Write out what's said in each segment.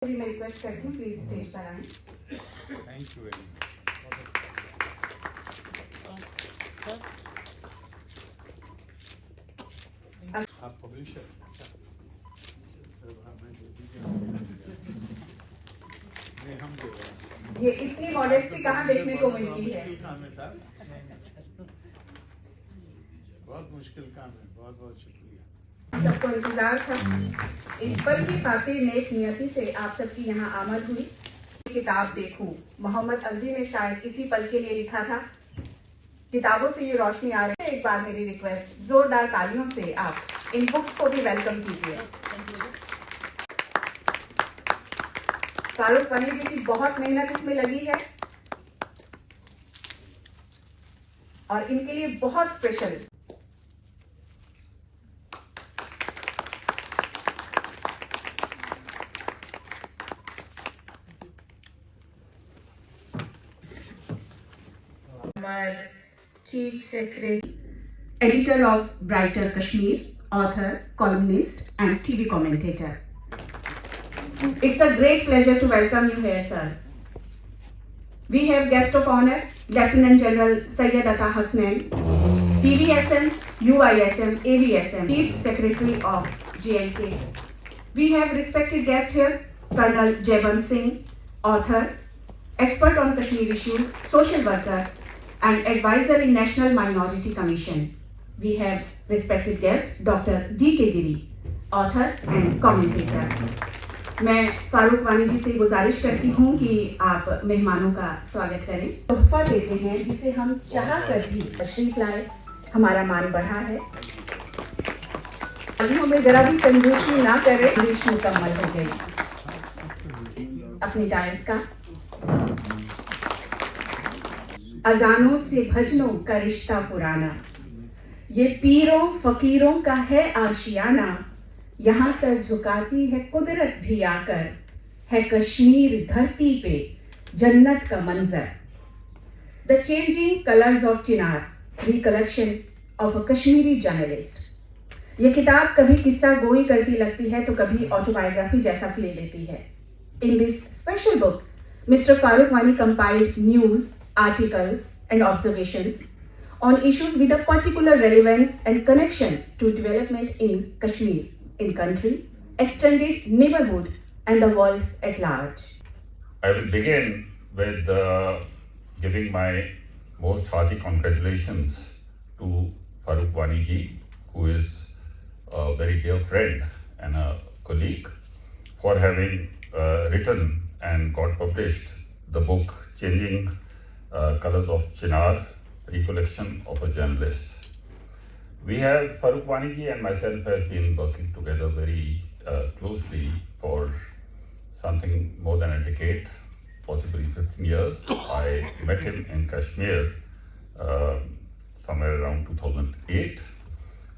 मैं रिक्वेस्ट करती हूँ प्लीज स्टेज पर आएं। Thank you very much. आप पब्लिशर हम दे रहे हैं। ये इतनी मॉडेस्टी कहाँ देखने को मिलती है। काम है सर, बहुत मुश्किल काम है। बहुत बहुत शुक्रिया। सबको इंतजार था। इस पल की खातिर नेक नियति से आप सबकी यहाँ आमद हुई। किताब देखूं मोहम्मद अब्दी ने शायद इसी पल के लिए लिखा था। किताबों से ये रोशनी आ रही है। एक बार मेरी रिक्वेस्ट, जोरदार तालियों से आप इन बुक्स को भी वेलकम कीजिए। फारूक वनी जी की बहुत मेहनत इसमें लगी है और इनके लिए बहुत special Chief Secretary, Editor of Brighter Kashmir, author, columnist and TV commentator. It's a great pleasure to welcome you here, sir. We have guest of honor, Lieutenant General Syed Atta Hasnain, PVSM, UISM, AVSM, Chief Secretary of JNK. We have respected guest here, Colonel Jaivan Singh, author, expert on Kashmir issues, social worker, and advisor in National Minority Commission. We have respected guest Dr. D.K. Giri, author and commentator. मैं फारूक वानी जी से गुजारिश करती हूँ कि आप मेहमानों का स्वागत करें। तोहफा देते हैं जिसे हम चाह कर भी तशरीफ लाए। हमारा मान बढ़ा है। तालियों में जरा भी कंजूसी ना करें। बारिश मुकम्मल हो गई। अपनी डायस का अजानों से भजनों का रिश्ता पुराना, ये पीरों फकीरों का है आशियाना। यहाँ सर झुकाती है कुदरत भी आकर, है कश्मीर धरती पे जन्नत का मंजर। The changing colours of Chinar, recollection of a Kashmiri journalist. ये किताब कभी किस्सा गोई करती लगती है तो कभी ऑटोबायोग्राफी जैसा फील देती है। In this special book, Mr. Farooq Wani compiled news, articles and observations on issues with a particular relevance and connection to development in Kashmir, in country, extended neighborhood and the world at large. I will begin with giving my most hearty congratulations to Farooq Wani ji, who is a very dear friend and a colleague, for having written and got published the book Changing Colors of Chinar, Recollection of a Journalist. We have, Farooq Wani ji and myself have been working together very closely for something more than a decade, possibly 15 years. I met him in Kashmir somewhere around 2008,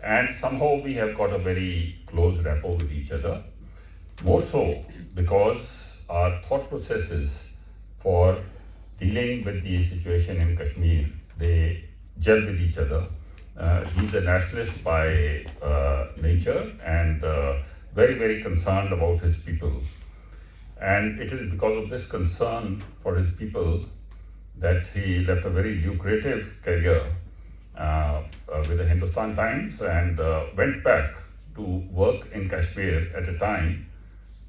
and somehow we have got a very close rapport with each other. More so because our thought processes for dealing with the situation in Kashmir, they gel with each other. He's a nationalist by nature and very, very concerned about his people. And it is because of this concern for his people that he left a very lucrative career with the Hindustan Times and went back to work in Kashmir at a time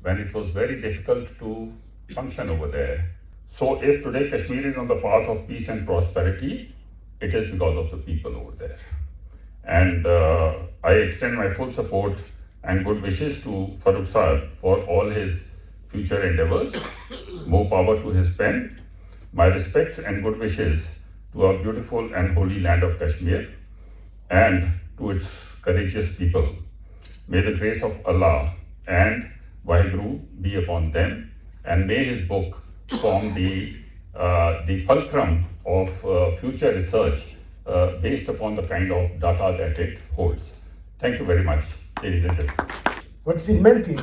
when it was very difficult to function over there. So if today Kashmir is on the path of peace and prosperity, it is because of the people over there. And I extend my full support and good wishes to Farooq sir for all his future endeavors. More power to his pen. My respects and good wishes to our beautiful and holy land of Kashmir and to its courageous people. May the grace of Allah and Waheguru be upon them, and may his book form the fulcrum of future research based upon the kind of data that it holds. Thank you very much, ladies and gentlemen. What's he meant is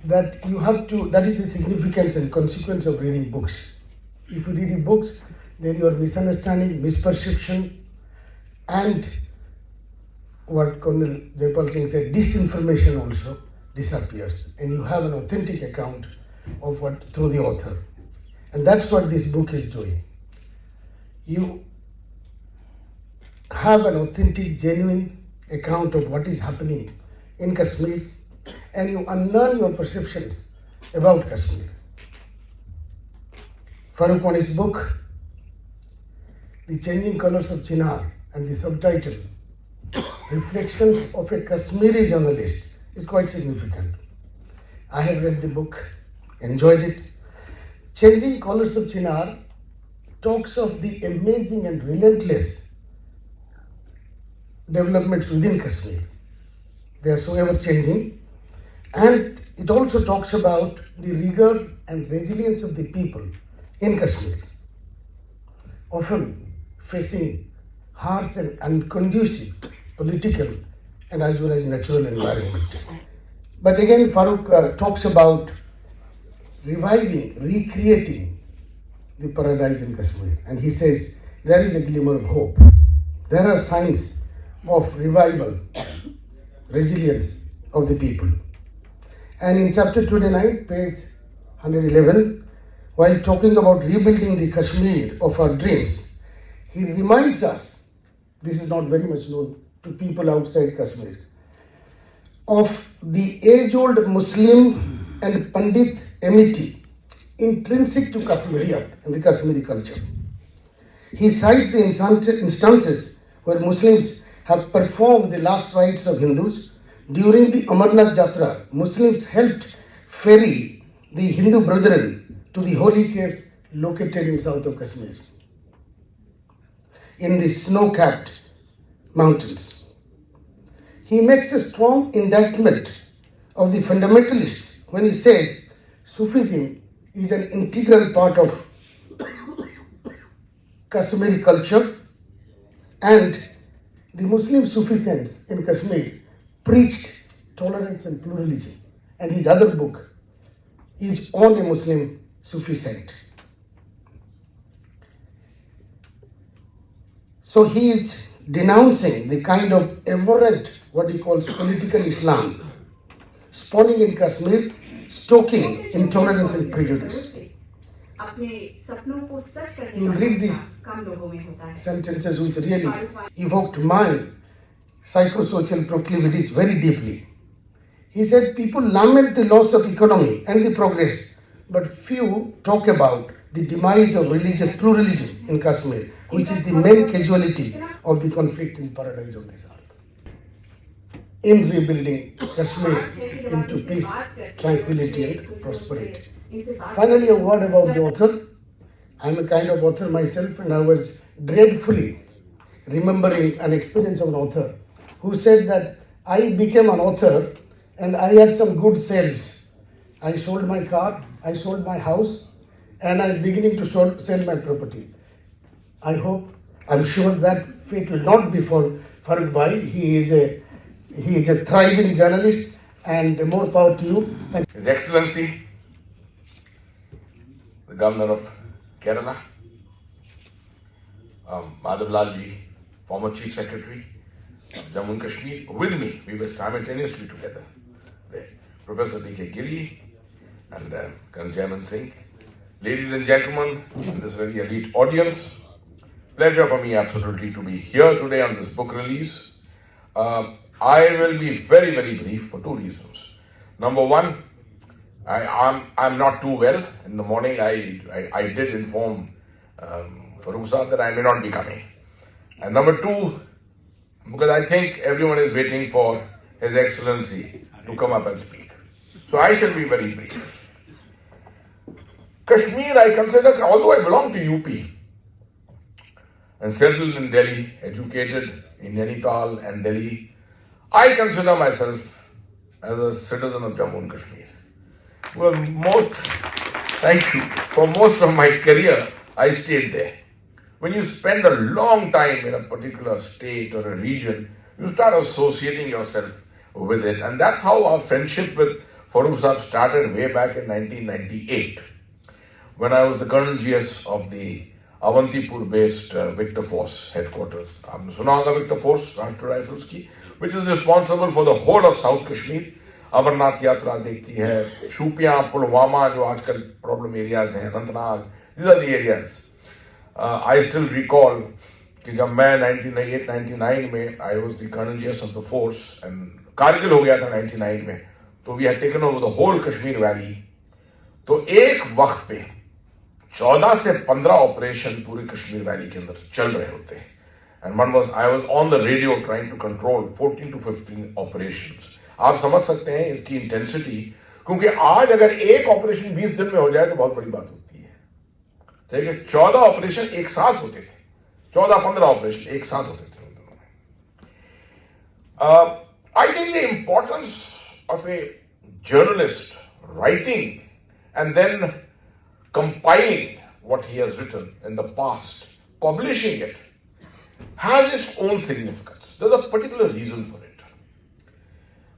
that you have to, that is the significance and consequence of reading books. If you read books, then your misunderstanding, misperception, and what Colonel Jaipal Singh said, disinformation also disappears, and you have an authentic account of what through the author. And that's what this book is doing. You have an authentic, genuine account of what is happening in Kashmir, and you unlearn your perceptions about Kashmir. Farooq Wani's book, The Changing Colors of Chinar, and the subtitle, Reflections of a Kashmiri Journalist, is quite significant. I have read the book, enjoyed it. Changing Colors of Chinar talks of the amazing and relentless developments within Kashmir. They are so ever changing. And it also talks about the rigor and resilience of the people in Kashmir, often facing harsh and unconducive political and as well as natural environment. But again, Farooq talks about reviving, recreating the paradise in Kashmir. And he says there is a glimmer of hope. There are signs of revival, resilience of the people. And in chapter 29, page 111, while talking about rebuilding the Kashmir of our dreams, he reminds us, this is not very much known to people outside Kashmir, of the age-old Muslim and Pandit enmity intrinsic to Kashmiriyat and the Kashmiri culture. He cites the instances where Muslims have performed the last rites of Hindus. During the Amarnath Jatra, Muslims helped ferry the Hindu brethren to the holy cave located in south of Kashmir, in the snow-capped mountains. He makes a strong indictment of the fundamentalists when he says Sufism is an integral part of Kashmiri culture, and the Muslim Sufi saints in Kashmir preached tolerance and pluralism. And his other book is on a Muslim Sufi saint. So he is denouncing the kind of aberrant, what he calls political Islam, spawning in Kashmir, stoking intolerance and prejudice. You read these sentences which really evoked my psychosocial proclivities very deeply. He said people lament the loss of economy and the progress, but few talk about the demise of religious pluralism in Kashmir, which is the main casualty of the conflict in paradise on this earth. In rebuilding Kashmir into peace, tranquility and prosperity. Finally, a word about the author. I'm a kind of author myself, and I was dreadfully remembering an experience of an author who said that I became an author and I had some good sales. I sold my car, I sold my house, and I'm beginning to sell my property. I'm sure that fate will not befall Farooq Bhai. He is a thriving journalist, and more power to you. His Excellency, the Governor of Kerala, Madhav Lal ji, former Chief Secretary of Jammu and Kashmir, with me, we were simultaneously together there. Professor D.K. Giri and Colonel Jaiman Singh. Ladies and gentlemen, in this very elite audience, pleasure for me absolutely to be here today on this book release. I will be very, very brief for two reasons. Number one, I'm not too well. In the morning, I did inform Farooq Sahab that I may not be coming. And number two, because I think everyone is waiting for His Excellency to come up and speak. So I shall be very brief. Kashmir, I consider, although I belong to UP and settled in Delhi, educated in Nainital and Delhi, I consider myself as a citizen of Jammu and Kashmir. Well, thank you. For most of my career, I stayed there. When you spend a long time in a particular state or a region, you start associating yourself with it. And that's how our friendship with Farooq Sahab started way back in 1998, when I was the Colonel GS of the Avantipur-based Victor Force headquarters. Sunanga Victor Force, Rashtriya Rifles ki, which is responsible for the whole of South Kashmir, Amarnath Yatra देखती है, शूपियां, पुलवामा जो आजकल problem areas हैं, Anantnag, these are the areas. I still recall कि जब मैं 1998-99 में I was the colonel GS of the force and Kargil हो गया था 99 में, तो we had taken over the whole Kashmir Valley. तो एक वक्त पे 14 से 15 ऑपरेशन पूरे कश्मीर वैली के अंदर चल रहे होते हैं. And one was I was on the radio trying to control 14 to 15 operations. आप समझ सकते हैं इसकी इंटेंसिटी, क्योंकि आज अगर एक ऑपरेशन 20 दिन में हो जाए तो बहुत बड़ी बात होती है. ठीक है, 14 ऑपरेशन एक साथ होते थे, 14-15 ऑपरेशन एक साथ होते थे उन दिनों में. आई think the importance of a journalist writing and then compiling what he has written in the past, publishing it, has its own significance. There's a particular reason for it.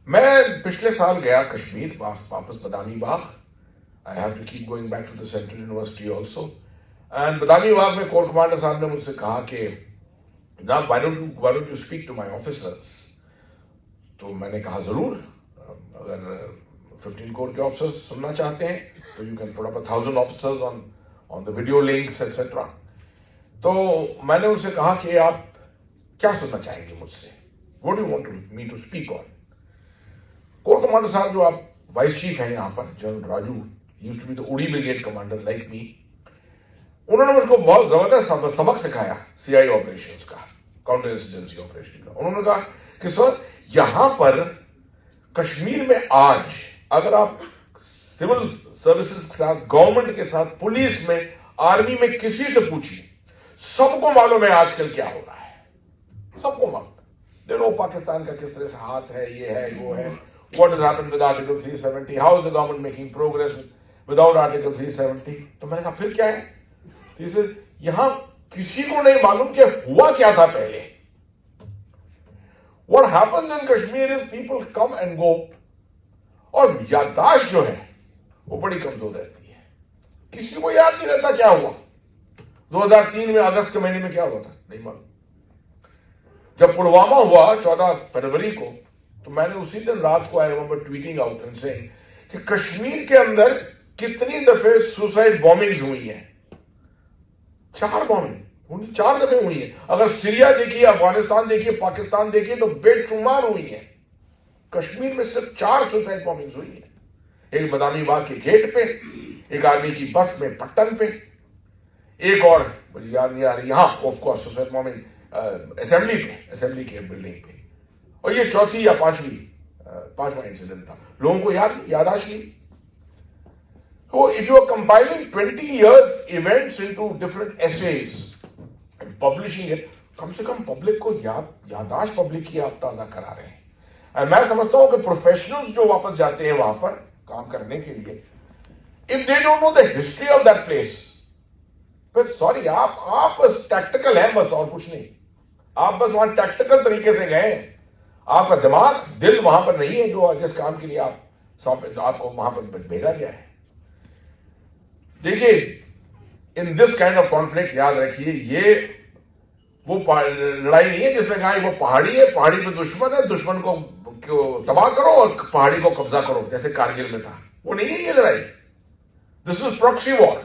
मैं पिछले साल गया कश्मीर, वापस Badami Bagh. I have to keep going back to the Central University also. And Badami Bagh में core commander साहब ने मुझसे कहा कि ना why don't you speak to my officers? तो मैंने कहा जरूर, अगर 15 कोर के ऑफिसर्स सुनना चाहते हैं तो you can put up 1,000 officers on the video links etc. तो मैंने उनसे कहा कि आप क्या सुनना चाहेंगे मुझसे, what do you want me to speak on? Core commander साहब जो आप वाइस चीफ हैं यहाँ पर, general Raju, used to be the उड़ी ब्रिगेड कमांडर like me, उन्होंने मुझको बहुत जबरदस्त सबक सिखाया CI ऑपरेशंस का, काउंटर इंसर्जेंसी ऑपरेशन का. उन्होंने कहा कि सर यहां पर कश्मीर में आज अगर आप सिविल सर्विसेज के साथ, गवर्नमेंट के साथ, पुलिस में, आर्मी में किसी से पूछिए, सबको मालूम है आजकल क्या हो रहा है, सबको मालूम. देखो पाकिस्तान का किस तरह से हाथ है, ये है, वो है, what has happened with Article 370, how is the government making progress without Article 370. तो मैंने कहा फिर क्या है, यहां किसी को नहीं मालूम कि हुआ क्या था पहले. What happens in Kashmir is people come and go, और याददाश्त जो है वो बड़ी कमजोर रहती है. किसी को याद नहीं रहता क्या हुआ 2003 में अगस्त के महीने में, क्या हुआ था नहीं मालूम. जब पुलवामा हुआ 14 फरवरी को, तो मैंने उसी दिन रात को I remember tweeting out and saying कि कश्मीर के अंदर कितनी दफे सुसाइड बॉम्बिंग्स हुई हैं. 4 बॉम्बिंग 4 दफे हुई है. अगर सीरिया देखिए, अफगानिस्तान देखिए, पाकिस्तान देखिए तो बेशुमार हुई है. कश्मीर में सिर्फ 4 सुसाइड बॉम्बिंग्स हुई है. एक बदामी बाग के गेट पे, एक आर्मी की बस में पट्टन पे, एक और मुझे याद नहीं आ रही, यहां of course suicide bombing assembly के बिल्डिंग पे, और ये चौथी या पांचवा इंसिडेंट था. लोगों को यादाश्त नहीं. So if you are compiling 20 years events into different essays and publishing it, कम से कम पब्लिक को यादाश्त पब्लिक की आप ताजा करा रहे हैं. और मैं समझता हूं कि प्रोफेशनल्स जो वापस जाते हैं वहां पर काम करने के लिए, if they don't know the history of that place, फिर सॉरी आप बस टैक्टिकल है, बस और कुछ नहीं. आप बस वहां टैक्टिकल तरीके से गए, आपका दिमाग दिल वहां पर नहीं है जो जिस काम के लिए आपको वहां पर भेजा गया है. देखिए, in this kind of conflict याद रखिए, ये वो लड़ाई नहीं है जिसमें कहा वो पहाड़ी है, पहाड़ी पे दुश्मन है, दुश्मन को तबाह करो और पहाड़ी को कब्जा करो, जैसे कारगिल में था. वो नहीं है ये लड़ाई. This is proxy war.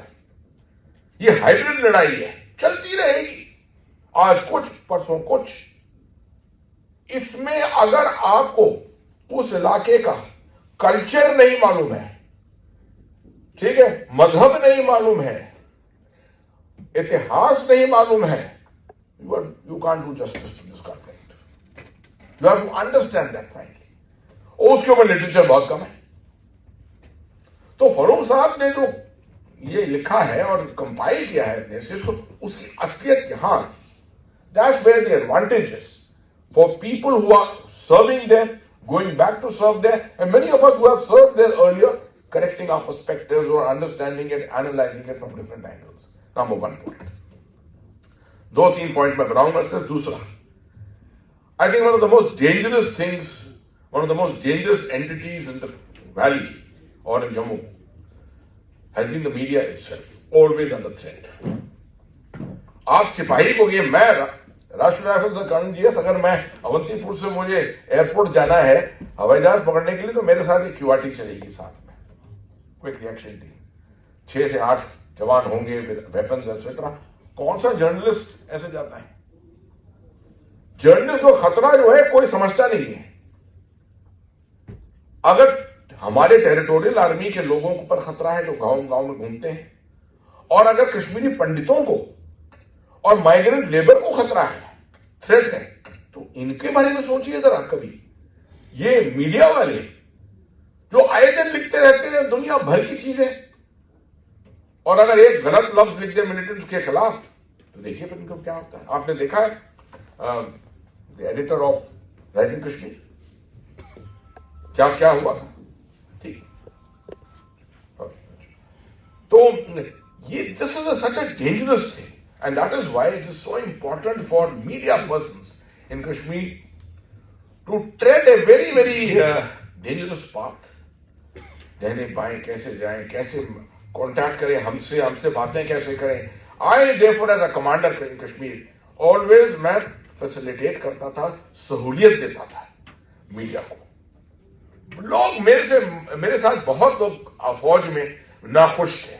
ये हाइब्रिड लड़ाई है, चलती रहेगी, आज कुछ परसों कुछ. इसमें अगर आपको उस इलाके का कल्चर नहीं मालूम है, ठीक है, मजहब नहीं मालूम है, इतिहास नहीं मालूम है, you can't do justice to this conflict. You have to understand that frankly. और उसके ऊपर लिटरेचर बहुत कम है. तो फरूक साहब ने जो ये लिखा है और कंपाइल किया है अपने से, तो उसकी असलियत यहां, that's where the advantage is for people who are serving there, going back to serve there, and many of us who have served there earlier, correcting our perspectives or understanding it, analyzing it from different angles. Number 1 point. 2-3 point मैं बनाऊंगा. सिर्फ दूसरा, I think one of the most dangerous things, one of the most dangerous entities in the valley or in Jammu has been the media itself, always under threat. आप सिपाही को, ये मैं राष्ट्रीय राइफल्स का कर्नल जीएस, अगर मैं अवंतीपुर से मुझे एयरपोर्ट जाना है हवाई जहाज पकड़ने के लिए, तो मेरे साथ एक क्यूआरटी चलेगी साथ में, क्विक रिएक्शन टीम, 6 से 8 जवान होंगे विद वेपन्स एक्सेट्रा। कौन सा जर्नलिस्ट ऐसे जाता है? जर्नलिस्ट को खतरा जो है कोई समझता नहीं है। अगर हमारे टेरिटोरियल आर्मी के लोगों पर खतरा है जो गांव गांव में घूमते हैं, और अगर कश्मीरी पंडितों को और माइग्रेंट लेबर को खतरा है, थ्रेट है, तो इनके बारे में सोचिए जरा कभी। ये मीडिया वाले जो आए दिन लिखते रहते हैं दुनिया भर की चीजें, और अगर एक गलत लफ्ज लिख दे मिलिटेंट्स के खिलाफ, तो देखिए फिर इनको क्या होता है। आपने देखा है the editor of Rising Kashmir, क्या क्या हुआ था, ठीक। तो ये this is such a dangerous thing, and that is why it is so important for media persons in Kashmir to tread a very very dangerous path. दाहिने बाएं कैसे जाएं, कैसे कांटेक्ट करें हमसे, हमसे बातें कैसे करें। I therefore as a commander in Kashmir always मैं फैसिलिटेट करता था, सहूलियत देता था मीडिया को। लोग मेरे साथ बहुत लोग फौज में नाखुश थे,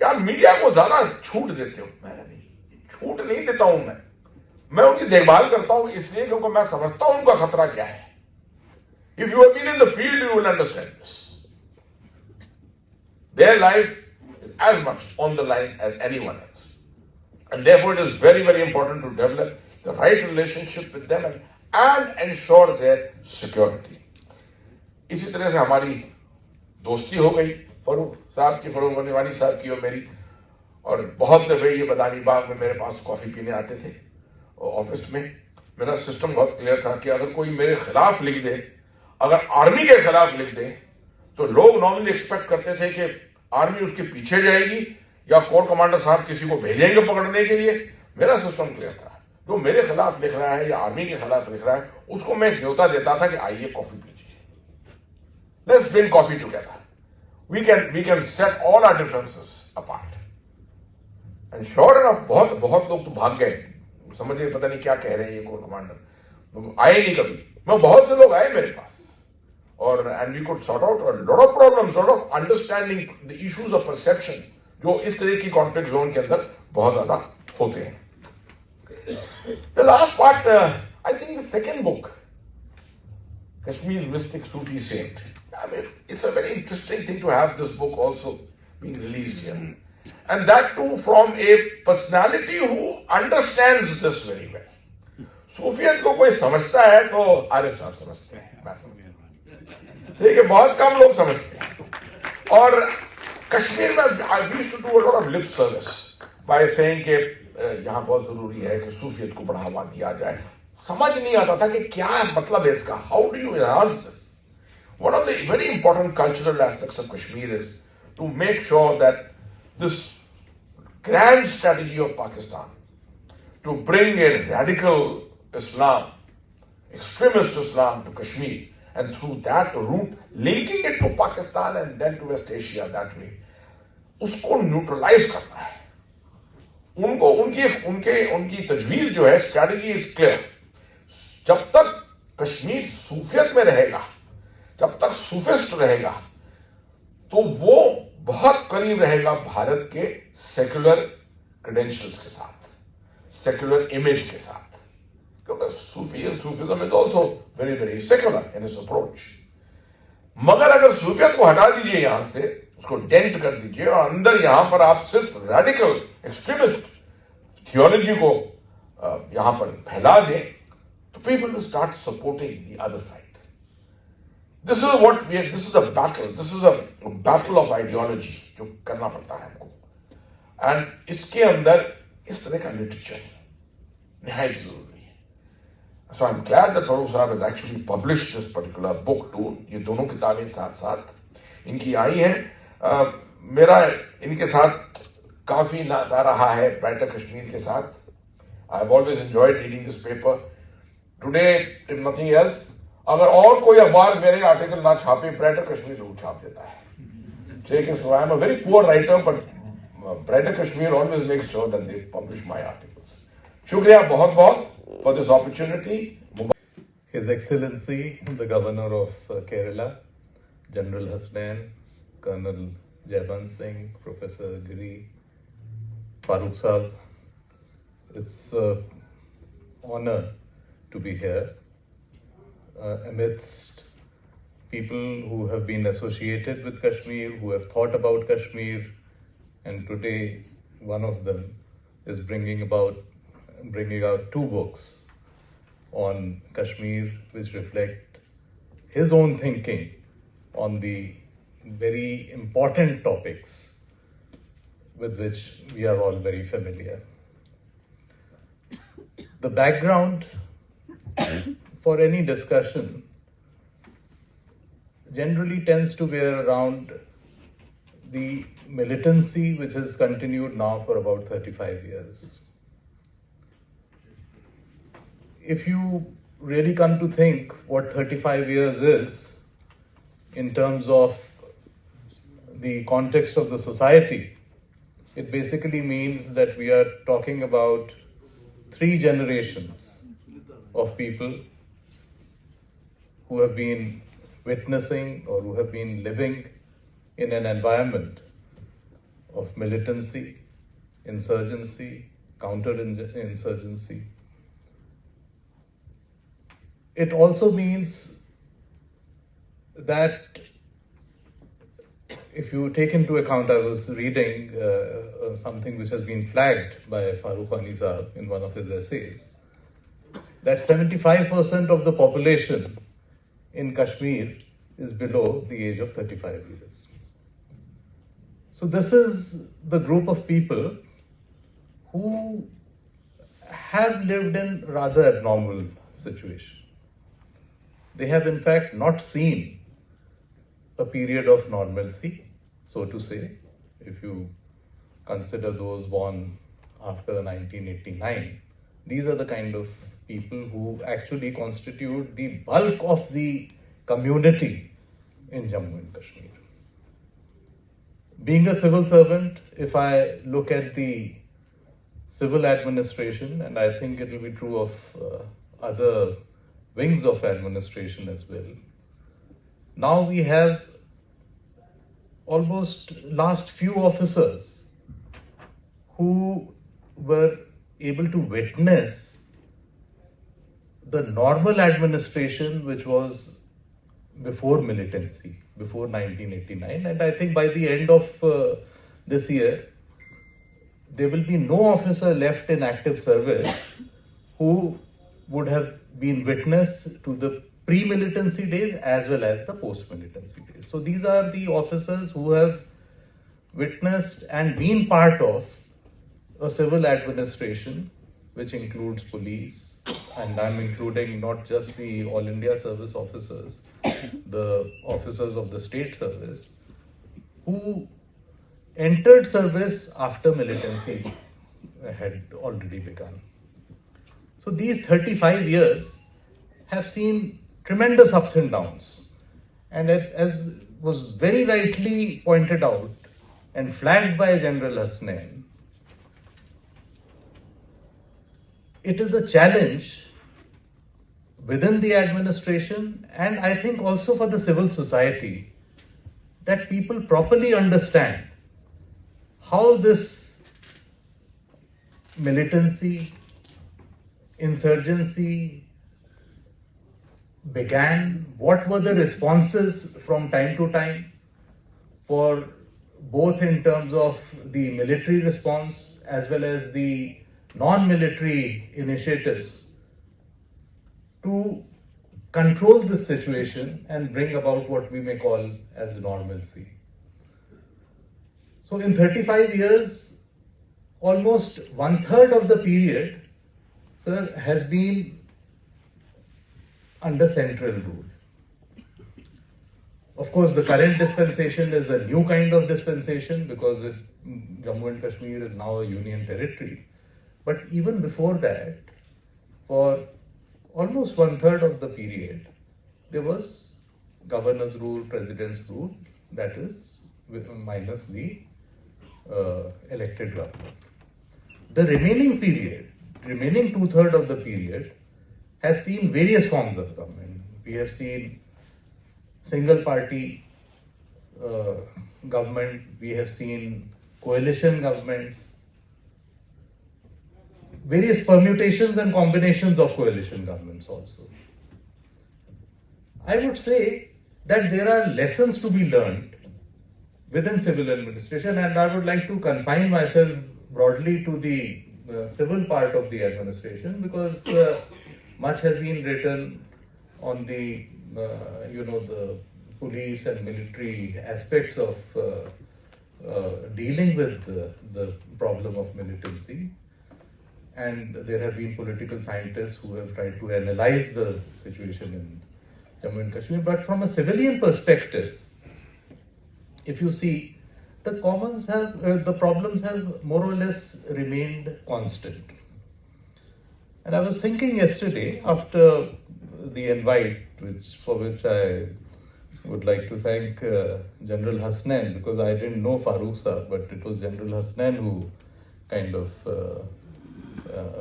यार मीडिया को ज्यादा छूट देते हो। मैं नहीं, छूट नहीं देता हूं, मैं उनकी देखभाल करता हूं इसलिए क्योंकि मैं समझता हूं उनका खतरा क्या है। If you have been in the field you will understand this. Their life is as much on the line as anyone else, and therefore it is very very important to develop the right relationship with them and ensure their security. इसी तरह से हमारी दोस्ती हो गई फरूक साहब की, फरूक वानी साहब की और मेरी, और बहुत दफे ये बदानी बाग में मेरे पास कॉफी पीने आते थे ऑफिस में। मेरा सिस्टम बहुत क्लियर था कि अगर कोई मेरे खिलाफ लिख दे, अगर आर्मी के खिलाफ लिख दे, तो लोग नॉर्मली एक्सपेक्ट करते थे कि आर्मी उसके पीछे जाएगी या कोर कमांडर साहब किसी को भेजेंगे पकड़ने के लिए। मेरा सिस्टम क्लियर था, जो मेरे खिलाफ लिख रहा है या आर्मी के खिलाफ लिख रहा है उसको मैं न्योता देता था कि आइए कॉफी पीजिए, let's drink coffee together, we can set all our differences apart. And sure enough बहुत लोग तो भाग गए, समझिए पता नहीं क्या कह रहे हैं ये कोर कमांडर, आए नहीं कभी। मैं बहुत से लोग आए मेरे पास, और and we could sort out a lot of problems, lot of understanding the issues of perception जो इस तरह की कॉन्फ्लिक्ट जोन के अंदर बहुत ज्यादा होते हैं। The last part, I think the second book, Kashmir mystic Sufi saint, I mean, it's a very interesting thing to have this book also being released here, and that too from a personality who understands this very well. सूफियत को कोई समझता है तो आरिफ साहब समझते हैं, मैं समझता हूं, ठीक है, बहुत कम लोग समझते हैं। और कश्मीर में I used to do a lot of lip service by saying कि यहाँ बहुत जरूरी है कि सूफियत को बढ़ावा दिया जाए। समझ नहीं आता था कि क्या मतलब है इसका, how do you enhance this. One of the very important cultural aspects of Kashmir is to make sure that this grand strategy of Pakistan to bring a radical Islam, extremist Islam to Kashmir, and through that route linking it to Pakistan and then to West Asia that way, उसको neutralise करना है। उनको उनकी तजवीज जो है, strategy is clear. जब तक कश्मीर सूफियत में रहेगा, जब तक सूफिस्ट रहेगा, तो वो बहुत करीब रहेगा भारत के सेक्युलर क्रेडेंशियल्स के साथ, सेक्युलर इमेज के साथ, क्योंकि Sufism is also very very secular in its approach. मगर अगर सूफियत को हटा दीजिए यहां से, उसको डेंट कर दीजिए, और अंदर यहां पर आप सिर्फ रेडिकल एक्सट्रीमिस्ट थियोलॉजी को यहां पर फैला दें, तो people will start supporting the other side. This is a battle of ideology जो करना पड़ता है हमको, एंड इसके अंदर इस तरह का लिटरेचर निहायत जरूरी है। So I'm glad that Farooq साहब has actually published this particular book too. ये दोनों किताबें साथ साथ इनकी आई हैं। मेरा इनके साथ काफी नाता रहा है, ब्राइटर कश्मीर के साथ। I've always enjoyed reading this paper. Today, if nothing else, अगर और कोई अखबार मेरे आर्टिकल ना छापे, ब्राइटर कश्मीर जरूर छाप देता है। ठीक है, so I am a very poor writer, but Greater Kashmir always makes sure that they publish my articles. शुक्रिया बहुत बहुत। for this opportunity. His Excellency, the Governor of Kerala, General Hasnain, Colonel Jaiban Singh, Professor Giri, Farooq Sahab, it's an honor to be here amidst people who have been associated with Kashmir, who have thought about Kashmir, and today one of them is bringing out 2 books on Kashmir, which reflect his own thinking on the very important topics with which we are all very familiar. The background for any discussion generally tends to bear around the militancy which has continued now for about 35 years. If you really come to think what 35 years is in terms of the context of the society, it basically means that we are talking about 3 generations of people who have been witnessing or who have been living in an environment of militancy, insurgency, counter-insurgency. It also means that if you take into account, I was reading something which has been flagged by Farooq Wani in one of his essays, that 75% of the population in Kashmir is below the age of 35 years. So this is the group of people who have lived in rather abnormal situation. They have in fact not seen a period of normalcy, so to say, if you consider those born after 1989. These are the kind of people who actually constitute the bulk of the community in Jammu and Kashmir. Being a civil servant, if I look at the civil administration, and I think it will be true of other wings of administration as well, now we have almost last few officers who were able to witness the normal administration which was before militancy, before 1989. And I think by the end of this year, there will be no officer left in active service who would have been witness to the pre-militancy days as well as the post-militancy days. So these are the officers who have witnessed and been part of a civil administration which includes police, and I'm including not just the All India service officers, the officers of the state service, who entered service after militancy had already begun. So these 35 years have seen tremendous ups and downs. And as was very rightly pointed out and flagged by General Hasnain, it is a challenge within the administration and I think also for the civil society that people properly understand how this militancy, insurgency began, what were the responses from time to time for both in terms of the military response as well as the non-military initiatives to control this situation and bring about what we may call as normalcy. So in 35 years, almost 1/3 of the period, sir, has been under central rule. Of course, the current dispensation is a new kind of dispensation because Jammu and Kashmir is now a union territory. But even before that, for almost 1/3 of the period, there was governor's rule, president's rule, that is minus the elected government. The remaining period, remaining two-thirds of the period has seen various forms of government. We have seen single party government, we have seen coalition governments, various permutations and combinations of coalition governments also. I would say that there are lessons to be learned within civil administration, and I would like to confine myself broadly to the civil part of the administration, because much has been written on the the police and military aspects of dealing with the problem of militancy, and there have been political scientists who have tried to analyze the situation in Jammu and Kashmir. But from a civilian perspective, if you see, the problems have more or less remained constant. And I was thinking yesterday, after the invite, for which I would like to thank General Hasnain, because I didn't know Farooq sir, but it was General Hasnain who kind of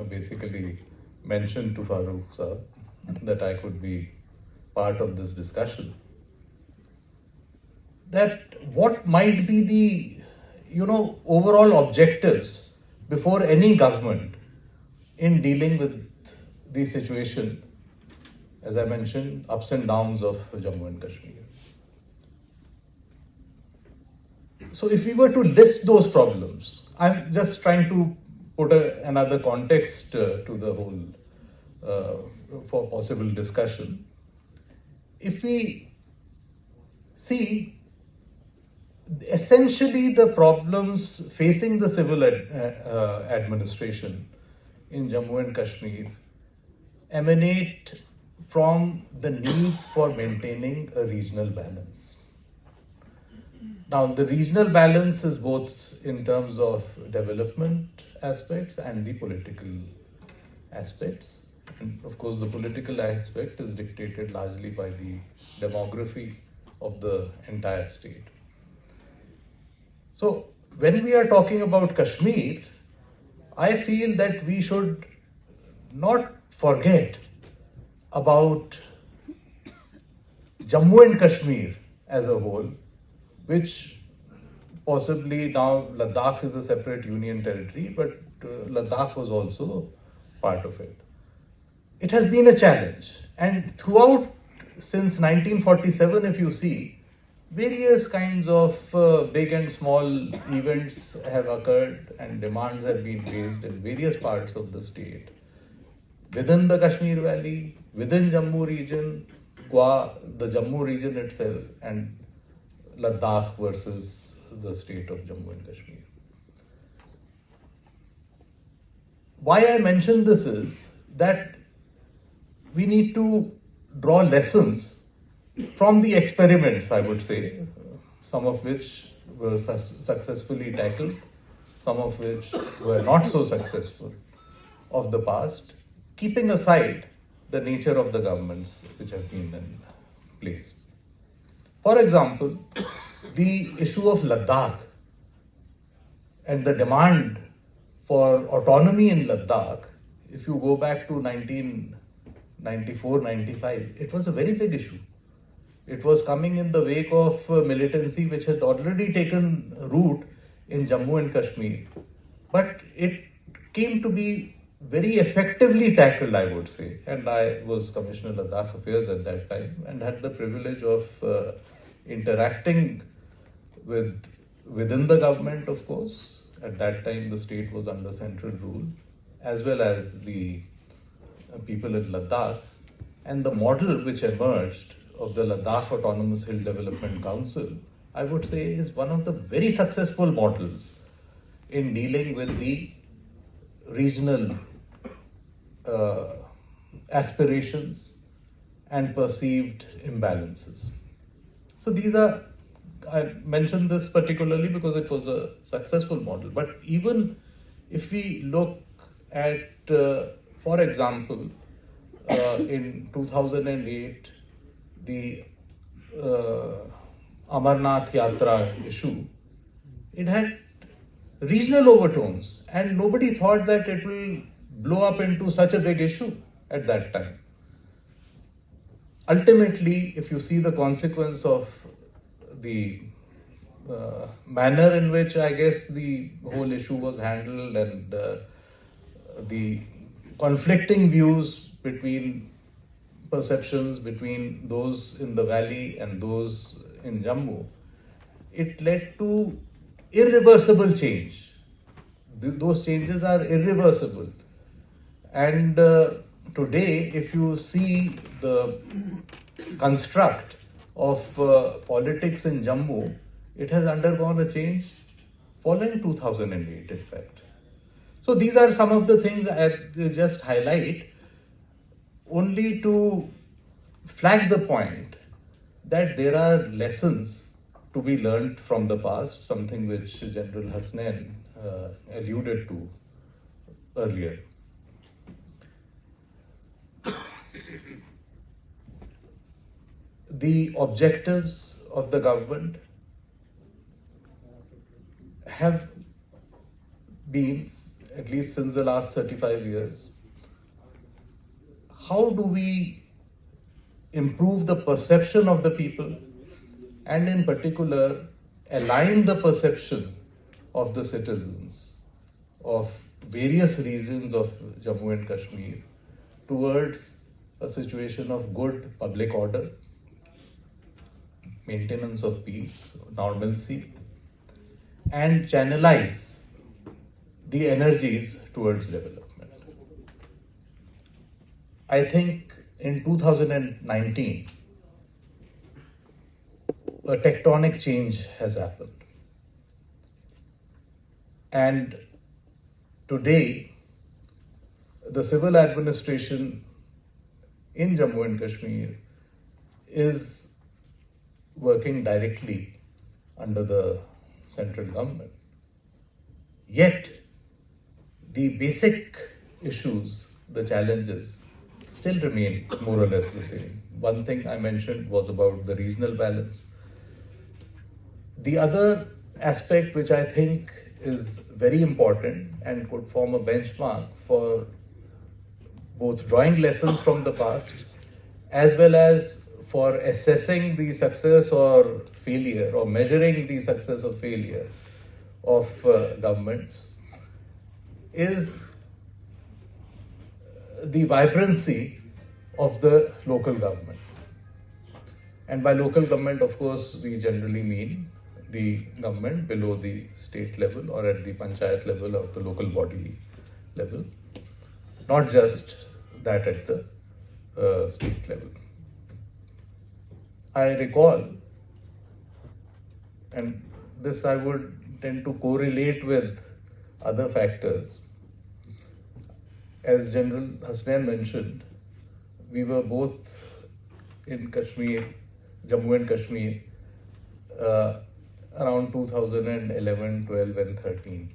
basically mentioned to Farooq sir that I could be part of this discussion. That what might be the overall objectives before any government in dealing with the situation, as I mentioned, ups and downs of Jammu and Kashmir. So if we were to list those problems, I'm just trying to put another context to the whole for possible discussion. If we see, essentially the problems facing the civil administration in Jammu and Kashmir emanate from the need for maintaining a regional balance. Now, the regional balance is both in terms of development aspects and the political aspects. And of course, the political aspect is dictated largely by the demography of the entire state. So, when we are talking about Kashmir, I feel that we should not forget about Jammu and Kashmir as a whole, which possibly now Ladakh is a separate union territory, but Ladakh was also part of it. It has been a challenge, and throughout since 1947, if you see, various kinds of big and small events have occurred and demands have been raised in various parts of the state, within the Kashmir Valley, within Jammu region, the Jammu region itself, and Ladakh versus the state of Jammu and Kashmir. Why I mention this is that we need to draw lessons from the experiments, I would say, some of which were successfully tackled, some of which were not so successful, of the past, keeping aside the nature of the governments which have been in place. For example, the issue of Ladakh and the demand for autonomy in Ladakh, if you go back to 1994-95, it was a very big issue. It was coming in the wake of militancy which had already taken root in Jammu and Kashmir. But it came to be very effectively tackled, I would say. And I was Commissioner Ladakh Affairs at that time and had the privilege of interacting within the government, of course. At that time, the state was under central rule, as well as the people in Ladakh. And the model which emerged of the Ladakh Autonomous Hill Development Council, I would say, is one of the very successful models in dealing with the regional aspirations and perceived imbalances. So these are, I mentioned this particularly because it was a successful model. But even if we look at, for example, in 2008, the Amarnath Yatra issue, it had regional overtones, and nobody thought that it will blow up into such a big issue at that time. Ultimately, if you see the consequence of the manner in which I guess the whole issue was handled and the conflicting views between perceptions between those in the valley and those in Jammu, it led to irreversible change. Those changes are irreversible. And today, if you see the construct of politics in Jammu, it has undergone a change following 2008, in fact. So these are some of the things I just highlight only to flag the point that there are lessons to be learned from the past, something which General Hasnain alluded to earlier. The objectives of the government have been, at least since the last 35 years, how do we improve the perception of the people and in particular align the perception of the citizens of various regions of Jammu and Kashmir towards a situation of good public order, maintenance of peace, normalcy, and channelize the energies towards development. I think in 2019, a tectonic change has happened. And today, the civil administration in Jammu and Kashmir is working directly under the central government. Yet, the basic issues, the challenges, still remain more or less the same. One thing I mentioned was about the regional balance. The other aspect which I think is very important and could form a benchmark for both drawing lessons from the past as well as for assessing the success or failure or measuring the success or failure of governments is the vibrancy of the local government. And by local government, of course, we generally mean the government below the state level or at the panchayat level or the local body level, not just that at the state level. I recall, and this I would tend to correlate with other factors. As General Hasnain mentioned, we were both in Kashmir, Jammu and Kashmir, around 2011, 12 and 13.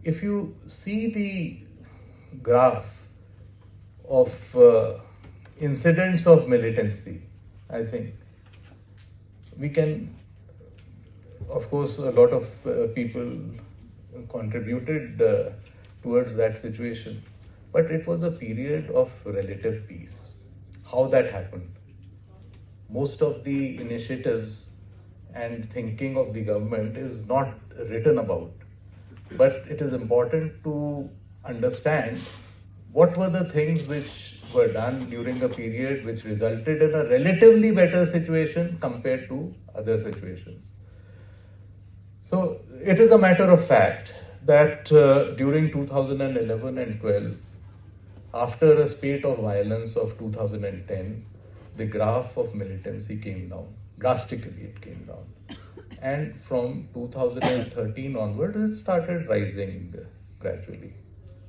If you see the graph of incidents of militancy, I think we can, of course, a lot of people contributed towards that situation, but it was a period of relative peace. How that happened? Most of the initiatives and thinking of the government is not written about, but it is important to understand what were the things which were done during a period which resulted in a relatively better situation compared to other situations. So it is a matter of fact that during 2011 and 12, after a spate of violence of 2010, the graph of militancy came down. Drastically it came down. And from 2013 onward, it started rising gradually.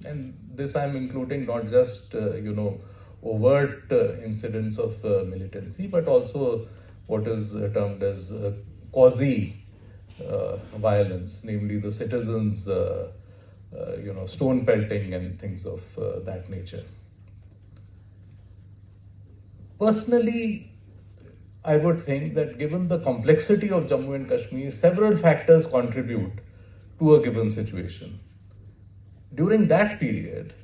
And this I'm including not just, overt incidents of militancy, but also what is termed as quasi violence, namely the citizens, stone pelting and things of that nature. Personally, I would think that given the complexity of Jammu and Kashmir, several factors contribute to a given situation. During that period,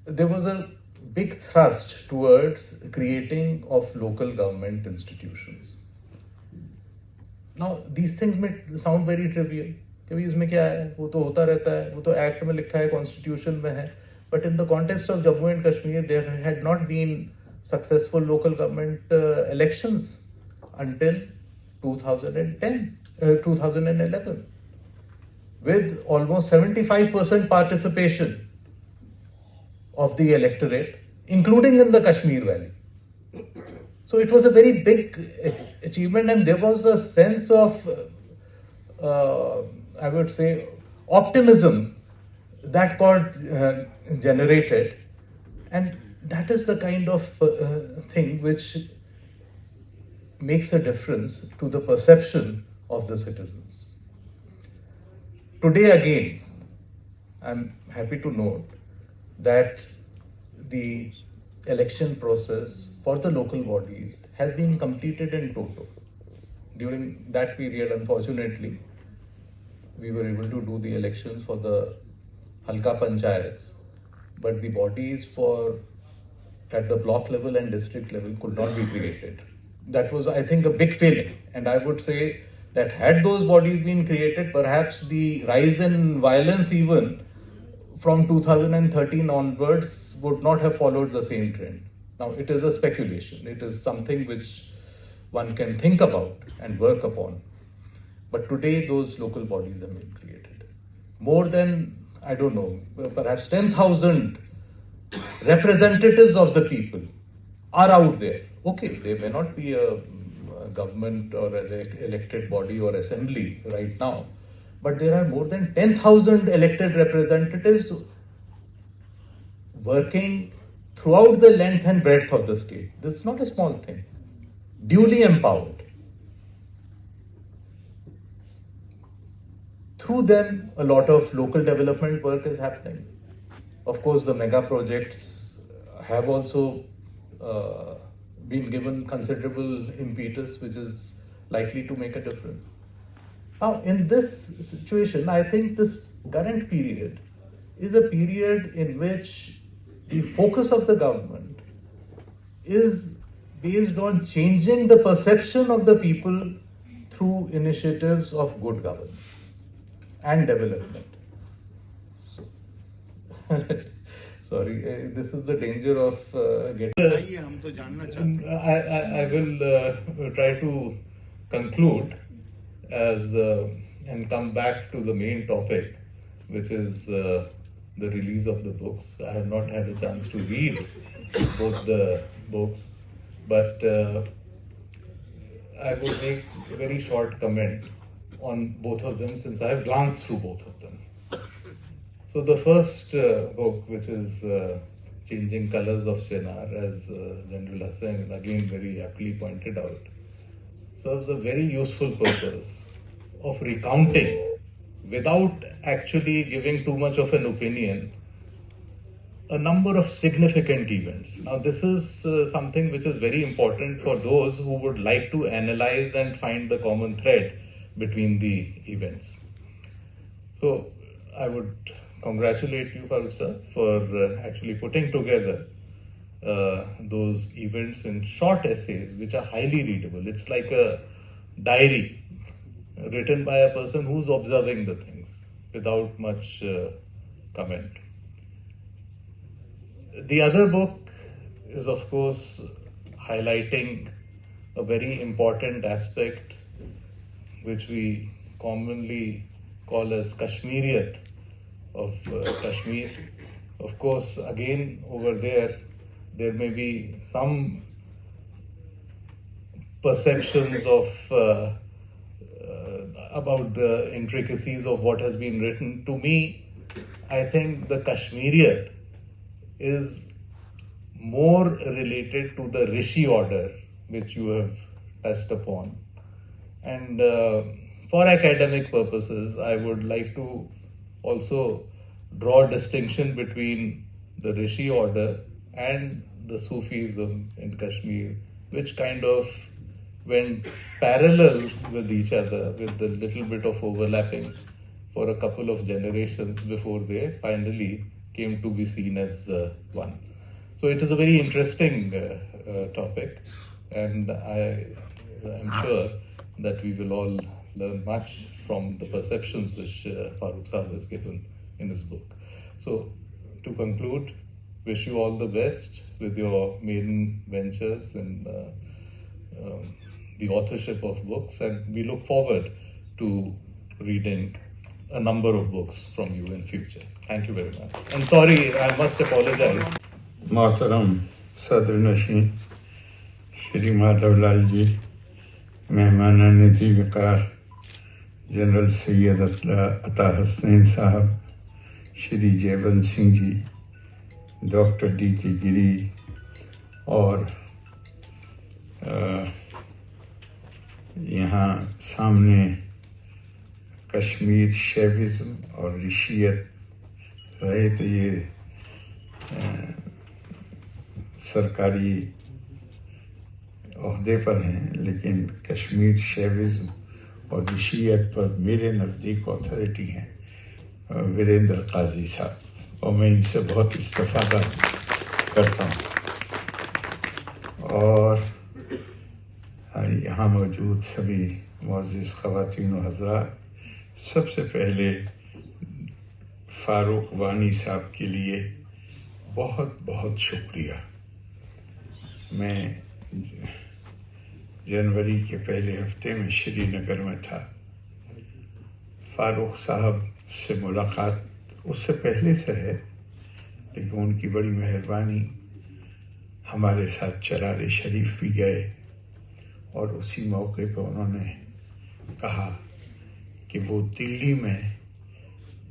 there was a big thrust towards creating of local government institutions. Now, these things may sound very trivial. कि इसमें क्या है, वो तो होता रहता है, वो तो एक्ट में लिखा है, कॉन्स्टिट्यूशन में है. But in the context of Jammu and Kashmir, there had not been successful local government elections until 2011, with almost 75% participation of the electorate, including in the Kashmir Valley. So it was a very big achievement, and there was a sense of, I would say, optimism that got generated, and that is the kind of thing which makes a difference to the perception of the citizens. Today again, I'm happy to note that the election process for the local bodies has been completed in toto. During that period, unfortunately, we were able to do the elections for the Halka Panchayats, but the bodies at the block level and district level could not be created. That was, I think, a big failing, and I would say that had those bodies been created, perhaps the rise in violence even from 2013 onwards would not have followed the same trend. Now, it is a speculation. It is something which one can think about and work upon. But today, those local bodies have been created. More than, I don't know, perhaps 10,000 representatives of the people are out there. Okay, they may not be a government or an elected body or assembly right now, but there are more than 10,000 elected representatives working throughout the length and breadth of the state. This is not a small thing. Duly empowered. Through them, a lot of local development work is happening. Of course, the mega projects have also been given considerable impetus, which is likely to make a difference. Now, in this situation, I think this current period is a period in which the focus of the government is based on changing the perception of the people through initiatives of good governance and development. So, sorry, this is the danger of getting. I will try to conclude and come back to the main topic, which is the release of the books. I have not had a chance to read both the books, but I will make a very short comment on both of them since I have glanced through both of them. So the first book, which is Changing Colors of Chinar, as General Hassan again very aptly pointed out, serves a very useful purpose of recounting, without actually giving too much of an opinion, a number of significant events. Now, this is something which is very important for those who would like to analyze and find the common thread between the events. So, I would congratulate you, Farooq sir, for actually putting together those events in short essays which are highly readable. It's like a diary written by a person who's observing the things without much comment. The other book is, of course, highlighting a very important aspect which we commonly call as Kashmiriyat of Kashmir. Of course, again, over there may be some perceptions of about the intricacies of what has been written. To me, I think the Kashmiriyat is more related to the Rishi order, which you have touched upon. And for academic purposes, I would like to also draw a distinction between the Rishi order and the Sufism in Kashmir, which went parallel with each other with a little bit of overlapping for a couple of generations before they finally came to be seen as one. So it is a very interesting topic, and I am sure that we will all learn much from the perceptions which Farooq Sahab has given in his book. So to conclude, wish you all the best with your maiden ventures and the authorship of books, and we look forward to reading a number of books from you in future. Thank you very much. And sorry, I must apologize. मोहतरम सदर नशीं श्री माधवलाल जी, मेहमान निधि वकार general Syed अता हसनैन साहब, श्री जयवंत Singh ji, doctor D.K. गिरी और यहाँ सामने कश्मीर शैविज़्म और ऋषियत रहे तो ये सरकारी ओहदे पर हैं, लेकिन कश्मीर शैविज़्म और ऋषियत पर मेरे नज़दीक अथॉरिटी हैं वीरेंद्र काजी साहब, और मैं इनसे बहुत इस्तेफादा करता हूँ। और यहाँ मौजूद सभी मुअज़्ज़िज़ ख़वातीन व हज़रात, सबसे पहले फ़ारूक वानी साहब के लिए बहुत बहुत शुक्रिया। मैं जनवरी के पहले हफ्ते में श्रीनगर में था। फ़ारूक साहब से मुलाकात उससे पहले से है, लेकिन उनकी बड़ी मेहरबानी, हमारे साथ चरार शरीफ भी गए और उसी मौके पर उन्होंने कहा कि वो दिल्ली में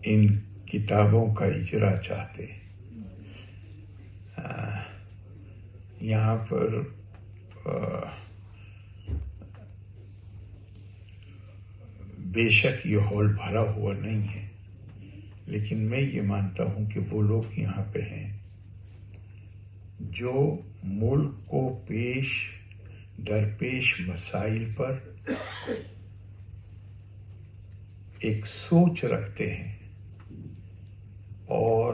इन किताबों का इजरा चाहते। यहाँ पर बेशक ये हॉल भरा हुआ नहीं है, लेकिन मैं ये मानता हूँ कि वो लोग यहाँ पे हैं जो मुल्क को दरपेश मसाइल पर एक सोच रखते हैं और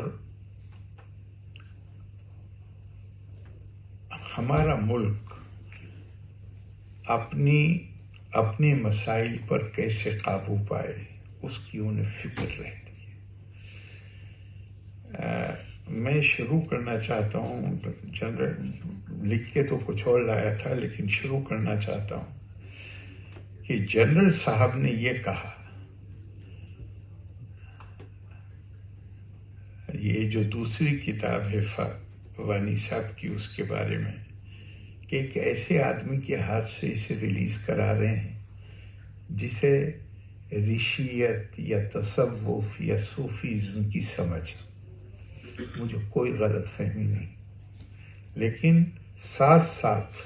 हमारा मुल्क अपने मसाइल पर कैसे काबू पाए उसकी उन्हें फिक्र रहती है। मैं शुरू करना चाहता हूँ, जनरल लिख के तो कुछ और लाया था, लेकिन शुरू करना चाहता हूँ कि जनरल साहब ने ये कहा, ये जो दूसरी किताब है वानी साहब की, उसके बारे में कि एक ऐसे आदमी के हाथ से इसे रिलीज करा रहे हैं जिसे ऋषियत या तसव्वुफ या सूफीज्म की समझ। मुझे कोई गलत फहमी नहीं, लेकिन साथ साथ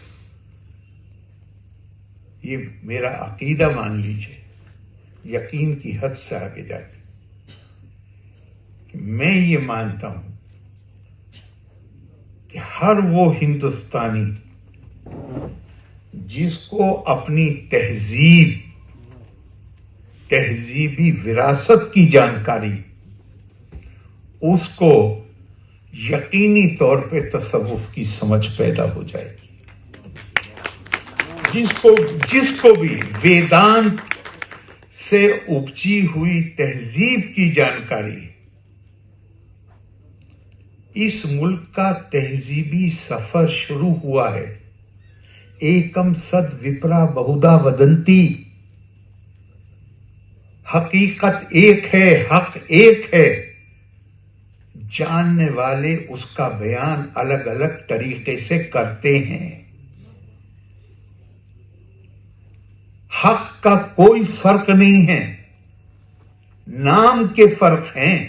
ये मेरा अकीदा मान लीजिए, यकीन की हद से आगे जाके मैं ये मानता हूं कि हर वो हिंदुस्तानी जिसको अपनी तहजीबी विरासत की जानकारी, उसको यकीनी तौर पे तसव्वुफ की समझ पैदा हो जाएगी। जिसको भी वेदांत से उपजी हुई तहजीब की जानकारी, इस मुल्क का तहजीबी सफर शुरू हुआ है। एकम सद विप्रा बहुधा वदंती, हकीकत एक है, हक एक है, जानने वाले उसका बयान अलग अलग तरीके से करते हैं। हक का कोई फर्क नहीं है, नाम के फर्क हैं,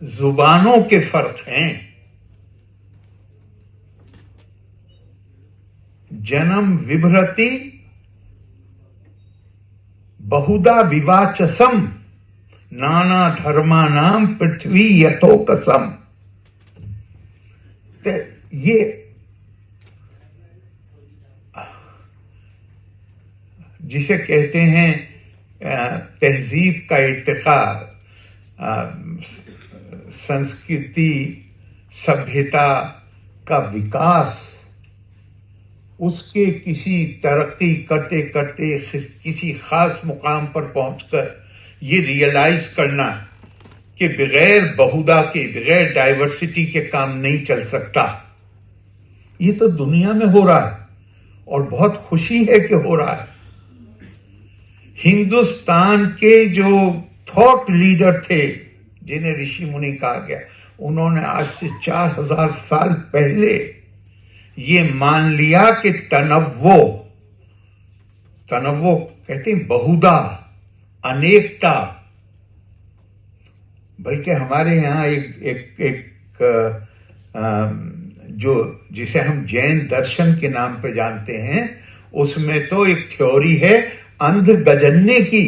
जुबानों के फर्क हैं। जन्म विभ्रति बहुधा विवाचसम, नाना धर्मानाम पृथ्वी यथो कसम। जिसे कहते हैं तहजीब का इर्तिका, संस्कृति सभ्यता का विकास, उसके किसी तरक्की करते करते किसी खास मुकाम पर पहुंचकर ये रियलाइज करना कि बगैर बहुदा के, बगैर डाइवर्सिटी के काम नहीं चल सकता, ये तो दुनिया में हो रहा है और बहुत खुशी है कि हो रहा है। हिंदुस्तान के जो थॉट लीडर थे, जिन्हें ऋषि मुनि कहा गया, उन्होंने आज से 4000 साल पहले ये मान लिया कि तनव्वो कहते हैं बहुदा, अनेकता। बल्कि हमारे यहाँ एक जो जिसे हम जैन दर्शन के नाम पे जानते हैं, उसमें तो एक थ्योरी है अंध गजन्ने की,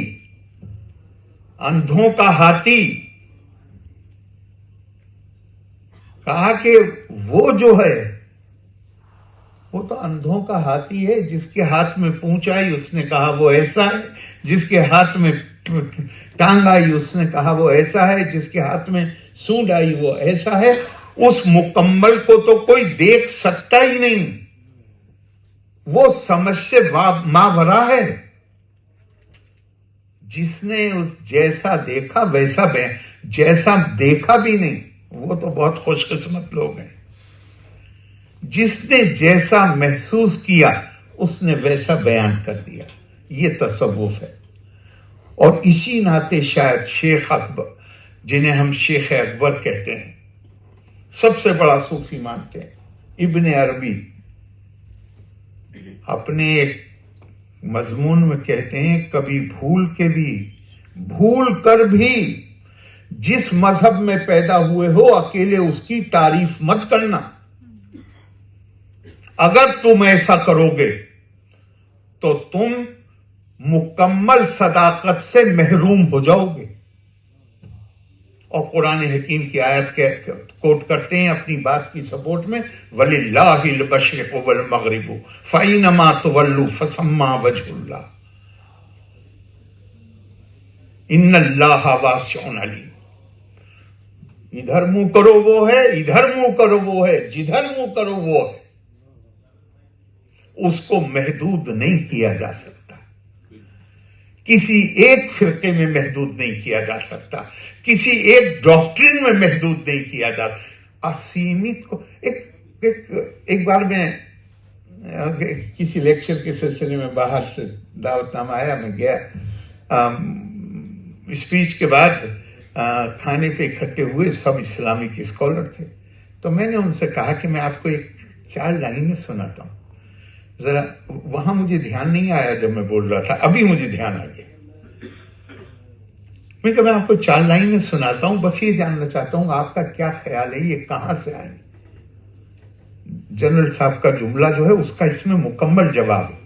अंधों का हाथी। कहा कि वो जो है वो तो अंधों का हाथी है, जिसके हाथ में पूंछ आई उसने कहा वो ऐसा है, जिसके हाथ में टांग आई उसने कहा वो ऐसा है, जिसके हाथ में सूंड आई वो ऐसा है। उस मुकम्मल को तो कोई देख सकता ही नहीं, वो समझ से मावरा है। जिसने उस जैसा देखा वैसा जैसा देखा भी नहीं, वो तो बहुत खुशकिस्मत लोग हैं। जिसने जैसा महसूस किया उसने वैसा बयान कर दिया, ये तसव्वुफ है। और इसी नाते शायद शेख अकबर, जिन्हें हम शेख अकबर कहते हैं, सबसे बड़ा सूफी मानते हैं, इब्ने अरबी अपने एक मजमून में कहते हैं, कभी भूल कर भी जिस मजहब में पैदा हुए हो अकेले उसकी तारीफ मत करना। अगर तुम ऐसा करोगे तो तुम मुकम्मल सदाकत से महरूम हो जाओगे। और कुरान हकीम की आयत के कोट करते हैं अपनी बात की सपोर्ट में, वलिल्लाहिल मशरिक़ु वल मग़रिबु फ़अय्नमा तुवल्लू फ़सम्मा वजहुल्लाह इन्नल्लाह वासिउन अलीम। इधर मुंह करो वो है, इधर मुंह करो वो है, जिधर मुंह करो वो है। उसको महदूद नहीं किया जा सकता, किसी एक फिरके में महदूद नहीं किया जा सकता, किसी एक डॉक्ट्रिन में महदूद नहीं किया जा सकता। असीमित को एक बार मैं किसी लेक्चर के सिलसिले में बाहर से दावतनामा आया, मैं गया, स्पीच के बाद खाने पे इकट्ठे हुए सब इस्लामिक स्कॉलर थे। तो मैंने उनसे कहा कि मैं आपको एक 4 लाइनें सुनाता हूँ, जरा। वहां मुझे ध्यान नहीं आया जब मैं बोल रहा था, अभी मुझे ध्यान आ गया। मैं आपको 4 लाइनें सुनाता हूं, बस ये जानना चाहता हूं आपका क्या ख्याल है, ये कहां से आई। जनरल साहब का जुमला जो है उसका इसमें मुकम्मल जवाब है।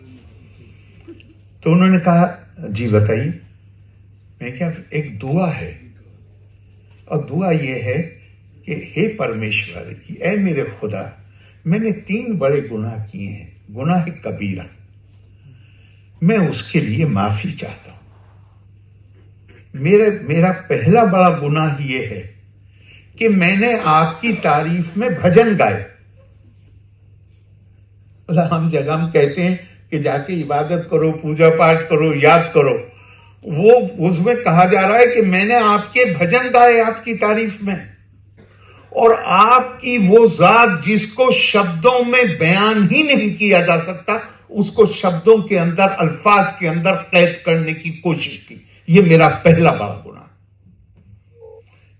तो उन्होंने कहा जी बताइए। मैं क्या, एक दुआ है, और दुआ ये है कि हे परमेश्वर, ऐ मेरे खुदा, मैंने 3 बड़े गुनाह किए हैं, गुनाह कबीरा, मैं उसके लिए माफी चाहता हूं। मेरा पहला बड़ा गुनाह यह है कि मैंने आपकी तारीफ में भजन गाए। हम कहते हैं कि जाके इबादत करो, पूजा पाठ करो, याद करो, वो उसमें कहा जा रहा है कि मैंने आपके भजन गाए आपकी तारीफ में। और आपकी वो जात जिसको शब्दों में बयान ही नहीं किया जा सकता, उसको शब्दों के अंदर, अल्फाज के अंदर कैद करने की कोशिश की। ये मेरा पहला बड़ा गुनाह।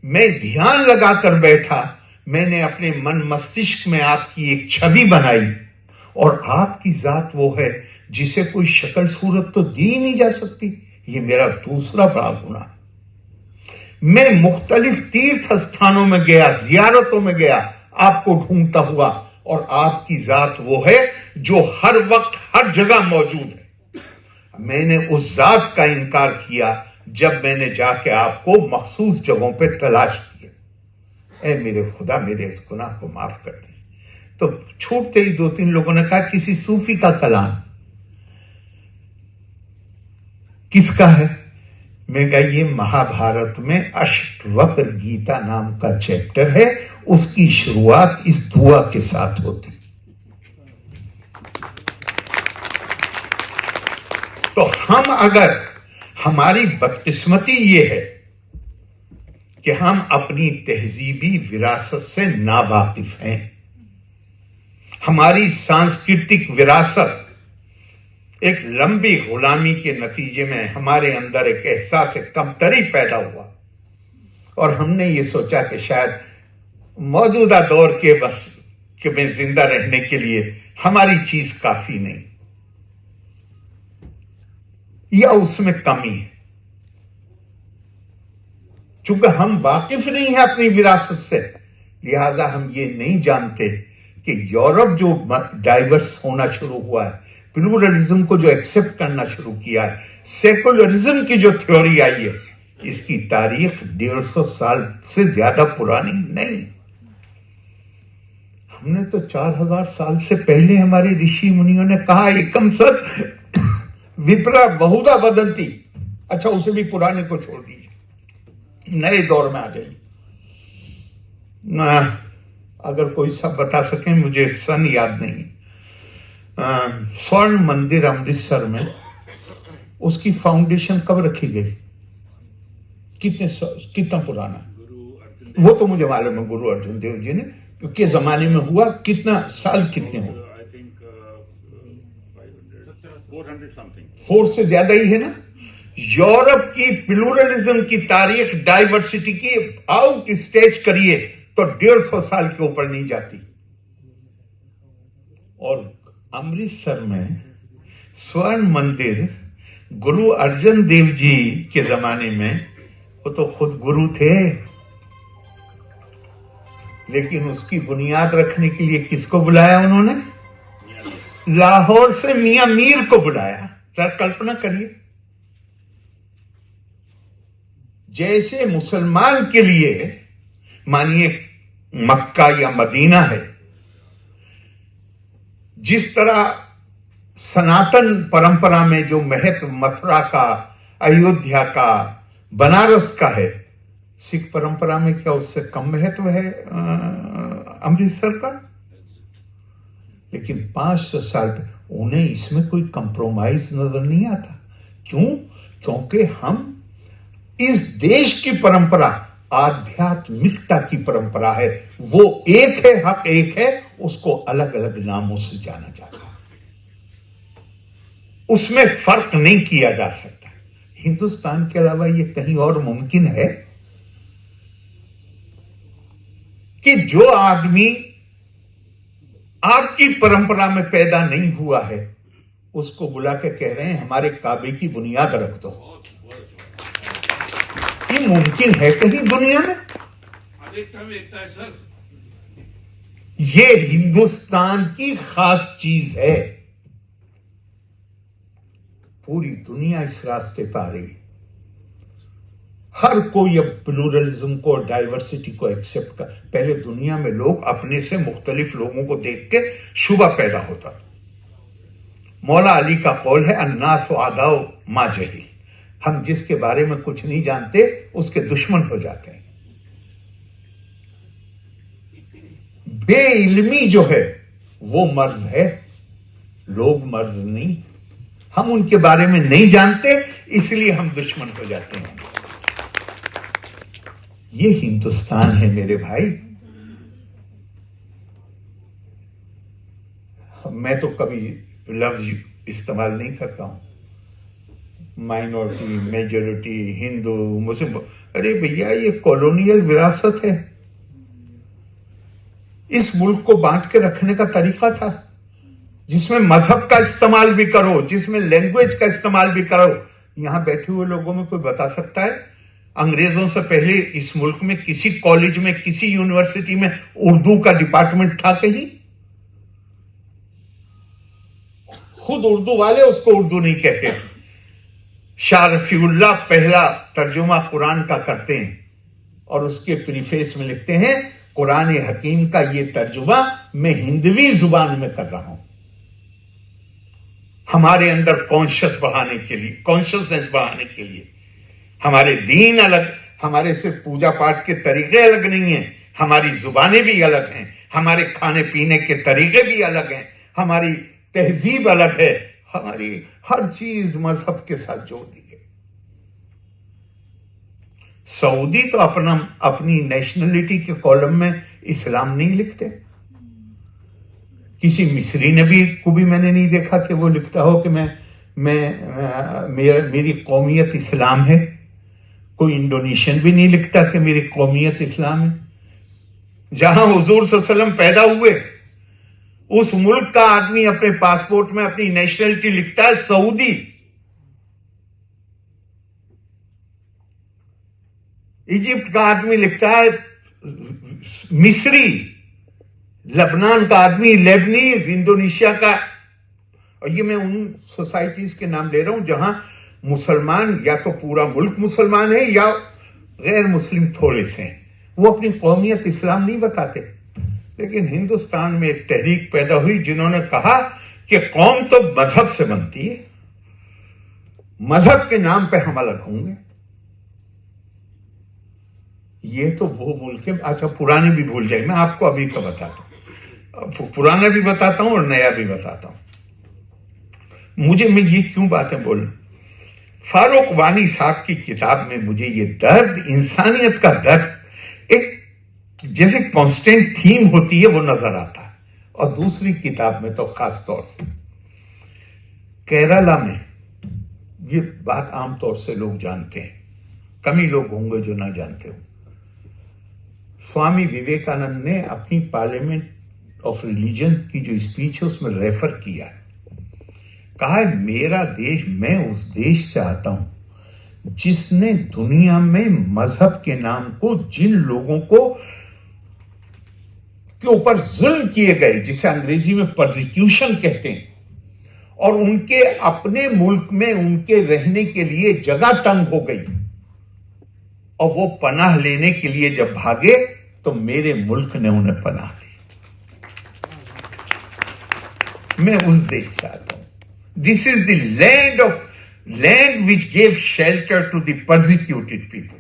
मैं ध्यान लगाकर बैठा, मैंने अपने मन मस्तिष्क में आपकी एक छवि बनाई, और आपकी जात वो है जिसे कोई शक्ल सूरत तो दी नहीं जा सकती। ये मेरा दूसरा बड़ा गुनाह। मैं मुख्तलिफ तीर्थ स्थानों में गया, जियारतों में गया, आपको ढूंढता हुआ, और आपकी जात वो है जो हर वक्त हर जगह मौजूद है। मैंने उस जात का इनकार किया जब मैंने जाके आपको मखसूस जगहों पे तलाश किया। ऐ मेरे खुदा, मेरे इस गुनाह को माफ कर दी। तो छूटते ही 2-3 लोगों ने कहा किसी सूफी का कलाम। किसका है? मैं कहा ये महाभारत में अष्टवक्र गीता नाम का चैप्टर है, उसकी शुरुआत इस दुआ के साथ होती। तो हम अगर, हमारी बदकिस्मती ये है कि हम अपनी तहजीबी विरासत से नावाकिफ हैं। हमारी सांस्कृतिक विरासत, एक लंबी गुलामी के नतीजे में हमारे अंदर एक एहसास कमतरी पैदा हुआ और हमने ये सोचा कि शायद मौजूदा दौर के बस कि में जिंदा रहने के लिए हमारी चीज काफी नहीं, या उसमें कमी है। चूंकि हम वाकिफ नहीं है अपनी विरासत से, लिहाजा हम ये नहीं जानते कि यूरोप जो डाइवर्स होना शुरू हुआ है, प्लूरलिज्म को जो एक्सेप्ट करना शुरू किया है, सेकुलरिज्म की जो थ्योरी आई है, इसकी तारीख 150 साल से ज्यादा पुरानी नहीं। हमने तो 4000 साल से पहले हमारे ऋषि मुनियों ने कहा, एकम सत विप्रा बहुधा वदंती। अच्छा, उसे भी पुराने को छोड़ दीजिए, नए दौर में आ गई। अगर कोई सब बता सके, मुझे सन याद नहीं। स्वर्ण मंदिर अमृतसर में उसकी फाउंडेशन कब रखी गई? कितना पुराना? वो तो मुझे मालूम है, गुरु अर्जुन देव जी ने के जमाने में हुआ। कितना साल, कितने हो? 4 से ज्यादा ही है ना। यूरोप की प्लूरलिज्म की तारीख, डाइवर्सिटी की आउट स्टेज करिए तो 150 साल के ऊपर नहीं जाती। और अमृतसर में स्वर्ण मंदिर गुरु अर्जन देव जी के जमाने में, वो तो खुद गुरु थे, लेकिन उसकी बुनियाद रखने के लिए किसको बुलाया उन्होंने? लाहौर से मियां मीर को बुलाया। जरा कल्पना करिए, जैसे मुसलमान के लिए मानिए मक्का या मदीना है, जिस तरह सनातन परंपरा में जो महत्व मथुरा का, अयोध्या का, बनारस का है, सिख परंपरा में क्या उससे कम महत्व है अमृतसर का? लेकिन 500 साल पहले उन्हें इसमें कोई कंप्रोमाइज नजर नहीं आता। क्यों? क्योंकि हम, इस देश की परंपरा आध्यात्मिकता की परंपरा है। वो एक है, हक एक है, उसको अलग अलग नामों से जाना जाता है, उसमें फर्क नहीं किया जा सकता। हिंदुस्तान के अलावा ये कहीं और मुमकिन है कि जो आदमी आपकी परंपरा में पैदा नहीं हुआ है, उसको बुला के कह रहे हैं हमारे काबे की बुनियाद रख दो। ये मुमकिन है कहीं दुनिया में? एकता है सर। ये हिंदुस्तान की खास चीज है। पूरी दुनिया इस रास्ते पर आ रही है। हर कोई अब प्लूरलिज्म को, डाइवर्सिटी को एक्सेप्ट कर। पहले दुनिया में लोग अपने से मुख्तलिफ लोगों को देख के शुबा पैदा होता। मौला अली का कौल है, अन्नास आदाओ मा जहिल। हम जिसके बारे में कुछ नहीं जानते उसके दुश्मन हो जाते हैं। बेइल्मी जो है वो मर्ज है, लोग मर्ज नहीं। हम उनके बारे में नहीं जानते, इसलिए हम दुश्मन हो जाते हैं। ये हिंदुस्तान है मेरे भाई। मैं तो कभी लफ्ज इस्तेमाल नहीं करता हूं, माइनॉरिटी, मेजॉरिटी, हिंदू, मुस्लिम। अरे भैया, ये कॉलोनियल विरासत है। इस मुल्क को बांट के रखने का तरीका था, जिसमें मजहब का इस्तेमाल भी करो, जिसमें लैंग्वेज का इस्तेमाल भी करो। यहां बैठे हुए लोगों में कोई बता सकता है अंग्रेजों से पहले इस मुल्क में किसी कॉलेज में, किसी यूनिवर्सिटी में उर्दू का डिपार्टमेंट था कहीं? खुद उर्दू वाले उसको उर्दू नहीं कहते। शाह रफीउल्लाह पहला तर्जुमा कुरान का करते हैं और उसके प्रीफेस में लिखते हैं, कुरान हकीम का ये तर्जुमा मैं हिंदवी जुबान में कर रहा हूं। हमारे अंदर कॉन्शियसनेस बढ़ाने के लिए। हमारे दीन अलग, हमारे सिर्फ पूजा पाठ के तरीके अलग नहीं हैं, हमारी जुबानें भी अलग हैं, हमारे खाने पीने के तरीके भी अलग हैं, हमारी तहजीब अलग है, हमारी हर चीज मजहब के साथ जोड़ दी है। सऊदी तो अपनी नेशनलिटी के कॉलम में इस्लाम नहीं लिखते। किसी मिस्री ने भी मैंने नहीं देखा कि वो लिखता हो कि मेरी कौमियत इस्लाम है। कोई इंडोनेशियन भी नहीं लिखता कि मेरी कौमियत इस्लाम है। जहां हुजूर सल्लल्लाहु अलैहि वसल्लम पैदा हुए उस मुल्क का आदमी अपने पासपोर्ट में अपनी नेशनलिटी लिखता है सऊदी। इजिप्ट का आदमी लिखता है मिस्री, लेबनान का आदमी लेबनीज, इंडोनेशिया का। और ये मैं उन सोसाइटीज के नाम ले रहा हूं जहां मुसलमान या तो पूरा मुल्क मुसलमान है या गैर मुस्लिम थोड़े से हैं। वो अपनी कौमियत इस्लाम नहीं बताते। लेकिन हिंदुस्तान में एक तहरीक पैदा हुई जिन्होंने कहा कि कौम तो मजहब से बनती है, मजहब के नाम पे हम अलग होंगे। ये तो वो मुल्क है। अच्छा, पुराने भी भूल जाए, मैं आपको अभी का बताता हूं, पुराना भी बताता हूं और नया भी बताता हूं। मैं ये क्यों बातें बोल, फारूक वानी साहब की किताब में मुझे ये दर्द, इंसानियत का दर्द, एक जैसे कांस्टेंट थीम होती है वो नजर आता है। और दूसरी किताब में तो खास तौर से केरला में, ये बात आमतौर से लोग जानते हैं, कम ही लोग होंगे जो ना जानते हो। स्वामी विवेकानंद ने अपनी पार्लियामेंट ऑफ रिलीजन की जो स्पीच है उसमें रेफर किया है, कहा है मेरा देश, मैं उस देश से आता हूं जिसने दुनिया में मजहब के नाम को, जिन लोगों को के ऊपर जुल्म किए गए, जिसे अंग्रेजी में परसिक्यूशन कहते हैं, और उनके अपने मुल्क में उनके रहने के लिए जगह तंग हो गई और वो पनाह लेने के लिए जब भागे तो मेरे मुल्क ने उन्हें पनाह दी। मैं उस देश से आता हूं। This is the land which gave shelter to the persecuted people.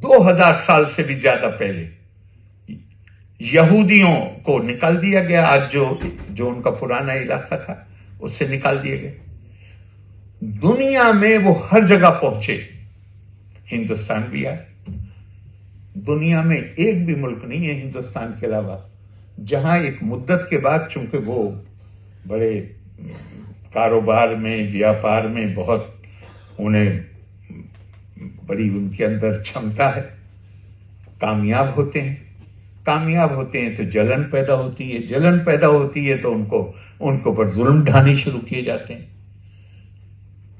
2000 साल से भी ज्यादा पहले यहूदियों को निकाल दिया गया। आज जो उनका पुराना इलाका था उससे निकाल दिए गए। दुनिया में वो हर जगह पहुंचे, हिंदुस्तान भी आए। दुनिया में एक भी मुल्क नहीं है हिंदुस्तान के अलावा जहां एक मुद्दत के बाद, चूंकि वो बड़े कारोबार में, व्यापार में बहुत उन्हें बड़ी उनके अंदर क्षमता है, कामयाब होते हैं तो जलन पैदा होती है, जलन पैदा होती है तो उनके ऊपर जुल्म ढाने शुरू किए जाते हैं।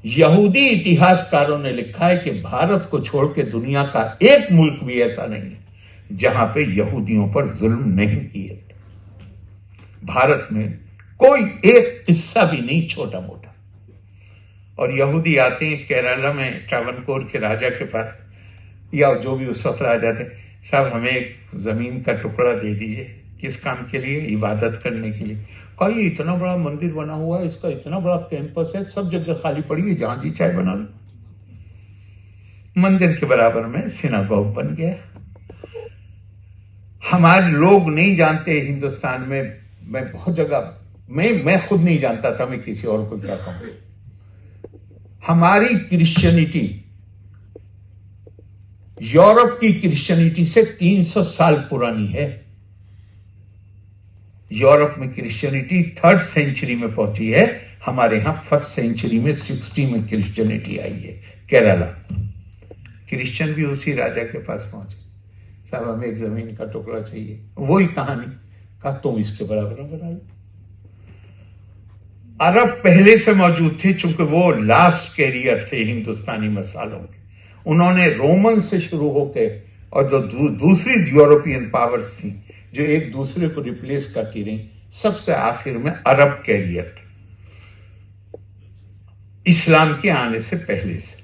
यहूदी इतिहासकारों ने लिखा है कि भारत को छोड़ के दुनिया का एक मुल्क भी ऐसा नहीं है जहां पे यहूदियों पर जुल्म नहीं किए। भारत में कोई एक किस्सा भी नहीं छोटा मोटा। और यहूदी आते हैं केरला में ट्रावनकोर के राजा के पास, या जो भी उस वक्त राजा थे, साहब हमें एक जमीन का टुकड़ा दे दीजिए। किस काम के लिए? इबादत करने के लिए। कहा ये इतना बड़ा मंदिर बना हुआ है, इसका इतना बड़ा कैंपस है, सब जगह खाली पड़ी है, जहां जी चाहे बना लो। मंदिर के बराबर में सिनागोग बन गया। हमारे लोग नहीं जानते हिंदुस्तान में, मैं बहुत जगह मैं खुद नहीं जानता था, मैं किसी और को क्या कहूं। हमारी क्रिश्चियनिटी यूरोप की क्रिश्चियनिटी से 300 साल पुरानी है। यूरोप में क्रिश्चियनिटी 3rd सेंचुरी में पहुंची है, हमारे यहां 1st सेंचुरी में 60 में क्रिश्चियनिटी आई है। केरला क्रिश्चियन भी उसी राजा के पास पहुंचे, साहब हमें एक जमीन का टुकड़ा चाहिए। वही कहानी, कहा तुम इसके बराबर बना लो। अरब पहले से मौजूद थे, चूंकि वो लास्ट कैरियर थे हिंदुस्तानी मसालों के। उन्होंने रोमन से शुरू होकर, और जो दूसरी यूरोपियन पावर्स थी जो एक दूसरे को रिप्लेस करती रही, सबसे आखिर में अरब कैरियर थे, इस्लाम के आने से पहले से।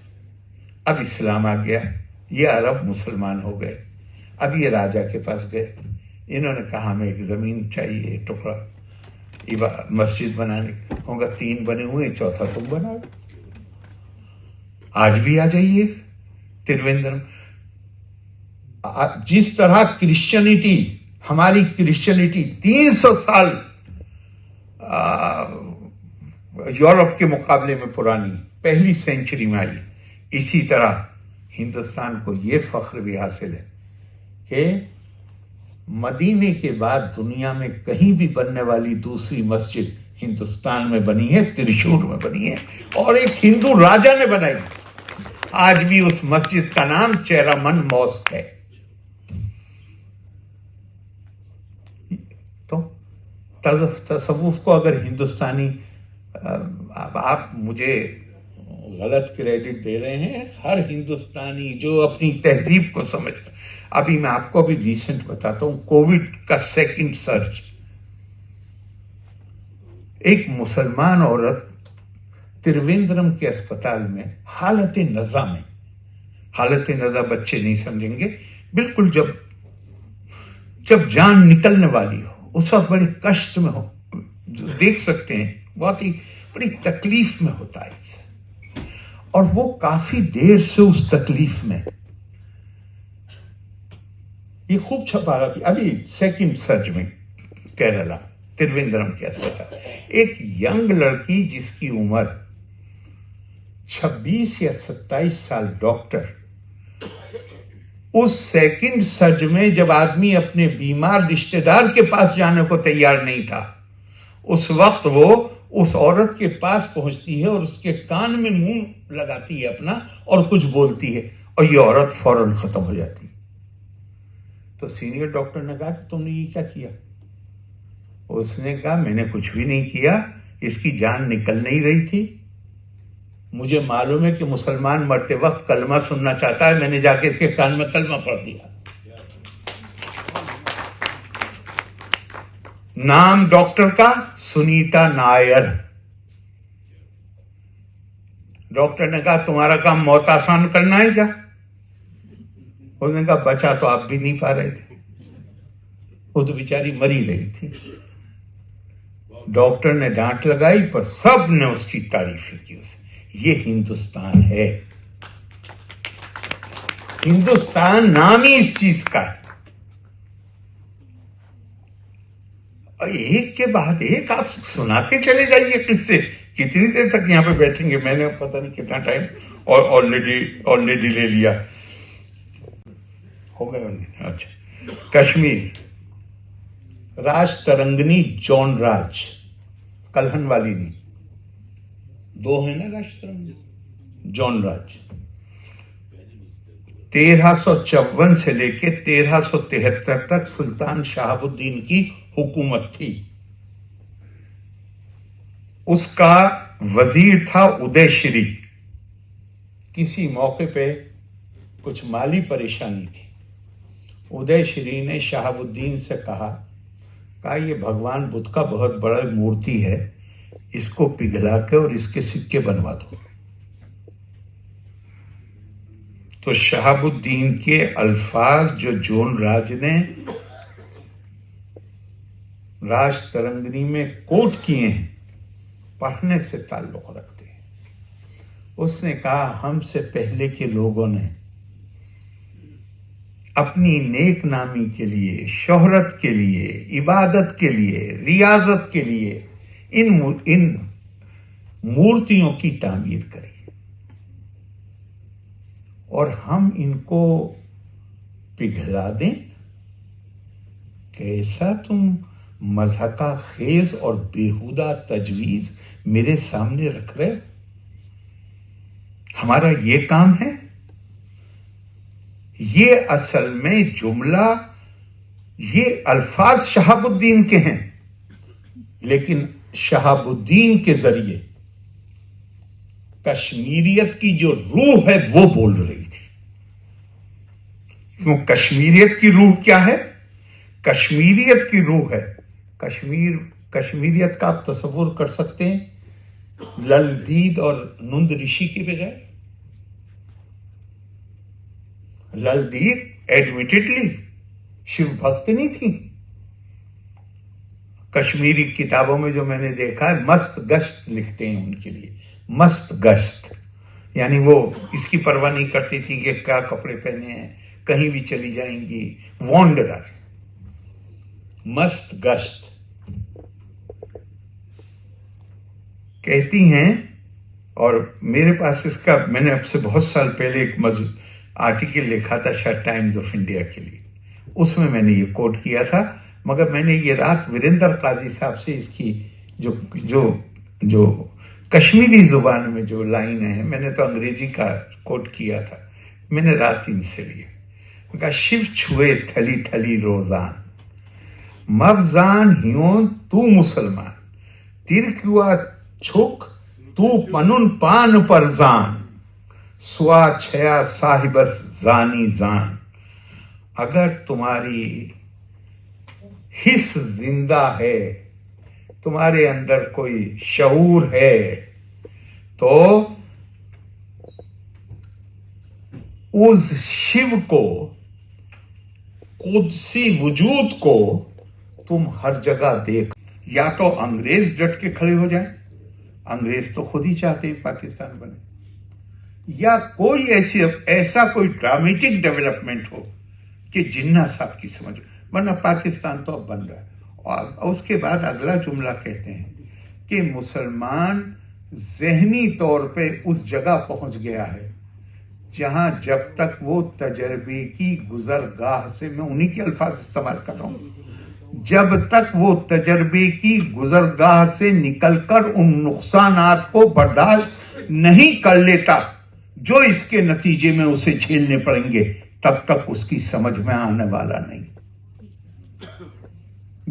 अब इस्लाम आ गया, ये अरब मुसलमान हो गए। अब ये राजा के पास गए, इन्होंने कहा हमें एक जमीन चाहिए, टुकड़ा। मस्जिद बनाने होगा, 3 बने हुए, चौथा तुम बनाओ। आज भी आ जाइए त्रिवेंद्रम। जिस तरह क्रिश्चियनिटी, हमारी क्रिश्चियनिटी 300 साल यूरोप के मुकाबले में पुरानी, पहली सेंचुरी में आई, इसी तरह हिंदुस्तान को यह फख्र भी हासिल है कि मदीने के बाद दुनिया में कहीं भी बनने वाली दूसरी मस्जिद हिंदुस्तान में बनी है, त्रिशूर में बनी है, और एक हिंदू राजा ने बनाई। आज भी उस मस्जिद का नाम चेरामन मॉस्क है। तो तसव्वुफ को अगर हिंदुस्तानी, अब आप मुझे गलत क्रेडिट दे रहे हैं, हर हिंदुस्तानी जो अपनी तहजीब को समझ, अभी मैं आपको अभी रिसेंट बताता हूं, कोविड का सेकंड सर्ज, एक मुसलमान औरत त्रिवेंद्रम के अस्पताल में हालत नज़ा में, हालत नज़ा बच्चे नहीं समझेंगे, बिल्कुल जब जान निकलने वाली हो, उस वक्त बड़े कष्ट में हो, देख सकते हैं, बहुत ही बड़ी तकलीफ में होता है इंसान, और वो काफी देर से उस तकलीफ में, ये खूब छपा रहा थी अभी सेकंड सर्ज में केरला त्रिवेंद्रम के अस्पताल, एक यंग लड़की जिसकी उम्र 26 या 27 साल, डॉक्टर, उस सेकंड सर्ज में जब आदमी अपने बीमार रिश्तेदार के पास जाने को तैयार नहीं था, उस वक्त वो उस औरत के पास पहुंचती है और उसके कान में मुंह लगाती है अपना और कुछ बोलती है, और ये औरत फौरन खत्म हो जाती। तो सीनियर डॉक्टर ने कहा कि तुमने ये क्या किया? उसने कहा मैंने कुछ भी नहीं किया, इसकी जान निकल नहीं रही थी, मुझे मालूम है कि मुसलमान मरते वक्त कलमा सुनना चाहता है, मैंने जाके इसके कान में कलमा पढ़ दिया। नाम डॉक्टर का सुनीता नायर। डॉक्टर ने कहा तुम्हारा काम मौत आसान करना है क्या? उसने कहा बचा तो आप भी नहीं पा रहे थे, वो तो बेचारी मरी रही थी। डॉक्टर ने डांट लगाई पर सब ने उसकी तारीफ की। उसे ये हिंदुस्तान है, हिंदुस्तान नाम ही इस चीज का है। एक के बाद एक आप सुनाते चले जाइए किससे, कितनी देर तक यहां पे बैठेंगे? मैंने पता नहीं कितना टाइम और ऑलरेडी ले लिया, हो गए। अच्छा, कश्मीर, राज तरंगनी जॉन राज, कलहन वाली नहीं, 2 है ना राज तरंगनी, जॉन राज। 1354 से लेके 1373 तक सुल्तान शहाबुद्दीन की हुकूमत थी। उसका वजीर था उदयश्री। किसी मौके पे कुछ माली परेशानी थी, उदयश्री ने शहाबुद्दीन से कहा ये भगवान बुद्ध का बहुत बड़ा मूर्ति है, इसको पिघला के और इसके सिक्के बनवा दो। तो शहाबुद्दीन के अल्फाज जो जोन राज ने राज तरंगनी में कोट किए हैं, पढ़ने से ताल्लुक रखते हैं। उसने कहा हमसे पहले के लोगों ने अपनी नेक नामी के लिए, शोहरत के लिए, इबादत के लिए, रियाजत के लिए इन मूर्तियों की तामीर करी, और हम इनको पिघला दें? कैसा तुम मज़हका खेज और बेहुदा तजवीज मेरे सामने रख रहे हो? हमारा ये काम है? ये असल में जुमला, ये अल्फाज शहाबुद्दीन के हैं, लेकिन शहाबुद्दीन के जरिए कश्मीरियत की जो रूह है वो बोल रही थी। क्यों? कश्मीरियत की रूह क्या है? कश्मीरियत की रूह है कश्मीरियत का आप तस्वुर कर सकते हैं, ललदीद और नुंद ऋषि के बगैर? ललदीद एडमिटेडली शिव भक्त नहीं थी, कश्मीरी किताबों में जो मैंने देखा है, मस्त गश्त लिखते हैं उनके लिए, मस्त गश्त, यानी वो इसकी परवाह नहीं करती थी कि क्या कपड़े पहने हैं, कहीं भी चली जाएंगी, वॉन्डरर, मस्त गश्त। कहती हैं, और मेरे पास इसका, मैंने अब से बहुत साल पहले एक आर्टिकल लिखा था शायद टाइम्स ऑफ इंडिया के लिए, उसमें मैंने ये कोट किया था, मगर मैंने ये रात वीरेंद्र काजी साहब से इसकी जो जो जो कश्मीरी जुबान में जो लाइन है, मैंने तो अंग्रेजी का कोट किया था, मैंने रात इनसे लिया। शिव छुए थली थली रोजान, मफजान हियों तू मुसलमान, तिरकुआ छुक तू पनुन पान पर जान, स्वा छया साहिबस जानी जान। अगर तुम्हारी हिस्स जिंदा है, तुम्हारे अंदर कोई शऊर है, तो उस शिव को, कुदसी वजूद को तुम हर जगह देख। या तो अंग्रेज डट के खड़े हो जाए, अंग्रेज तो खुद ही चाहते हैं पाकिस्तान बने, या कोई ऐसा कोई ड्रामेटिक डेवलपमेंट हो कि जिन्ना साहब की समझ, वरना पाकिस्तान तो अब बन रहा है। और उसके बाद अगला जुमला कहते हैं कि मुसलमान ज़हनी तौर पे उस जगह पहुंच गया है जहां जब तक वो तजर्बे की गुजरगाह से, मैं उन्हीं के अल्फाज इस्तेमाल कर रहा हूं, जब तक वो तजर्बे की गुजरगाह से निकलकर उन नुकसानात को बर्दाश्त नहीं कर लेता जो इसके नतीजे में उसे झेलने पड़ेंगे, तब तक उसकी समझ में आने वाला नहीं।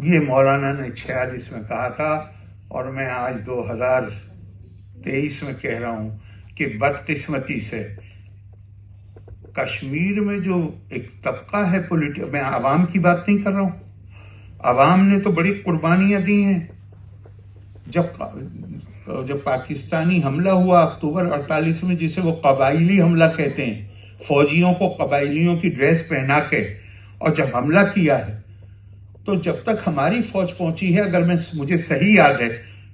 ये मौलाना ने 46 में कहा था, और मैं आज 2023 में कह रहा हूं कि बदकिस्मती से कश्मीर में जो एक तबका है मैं आवाम की बात नहीं कर रहा हूं, आवाम ने तो बड़ी कुर्बानियां दी हैं। जब पाकिस्तानी हमला हुआ अक्टूबर 48 में, जिसे वो कबाइली हमला कहते हैं, फौजियों को कबाइलियों की ड्रेस पहना के, और जब हमला किया है, तो जब तक हमारी फौज पहुंची है, अगर मुझे सही याद है,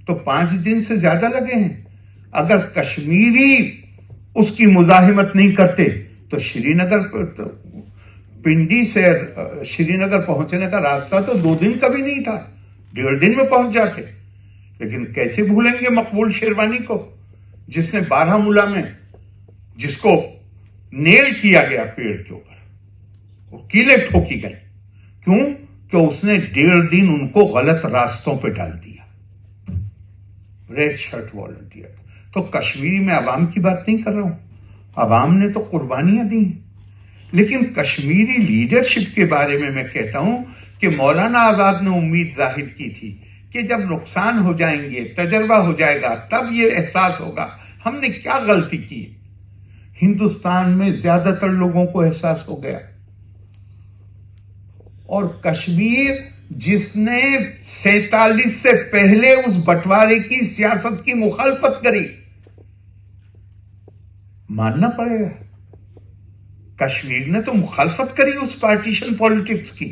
तो 5 दिन से ज्यादा लगे हैं। अगर कश्मीरी उसकी मुजाहिमत नहीं करते तो श्रीनगर, तो पिंडी से श्रीनगर पहुंचने का रास्ता तो 2 दिन का भी नहीं था, 1.5 दिन में पहुंच जाते। लेकिन कैसे भूलेंगे मकबूल शेरवानी को, जिसने बारामूला में, जिसको नेल किया गया पेड़ के ऊपर, वो कीले ठोकी गई, क्यों? कि उसने 1.5 दिन उनको गलत रास्तों पे डाल दिया, रेड शर्ट वॉलंटियर। तो कश्मीरी में आवाम की बात नहीं कर रहा हूं, आवाम ने तो कुर्बानियां दी, लेकिन कश्मीरी लीडरशिप के बारे में मैं कहता हूं कि मौलाना आजाद ने उम्मीद जाहिर की थी कि जब नुकसान हो जाएंगे, तजर्बा हो जाएगा, तब ये एहसास होगा हमने क्या गलती की। हिंदुस्तान में ज्यादातर लोगों को एहसास हो गया, और कश्मीर जिसने 47 से पहले उस बंटवारे की सियासत की मुखालफत करी, मानना पड़ेगा, कश्मीर ने तो मुखालफत करी उस पार्टीशन पॉलिटिक्स की।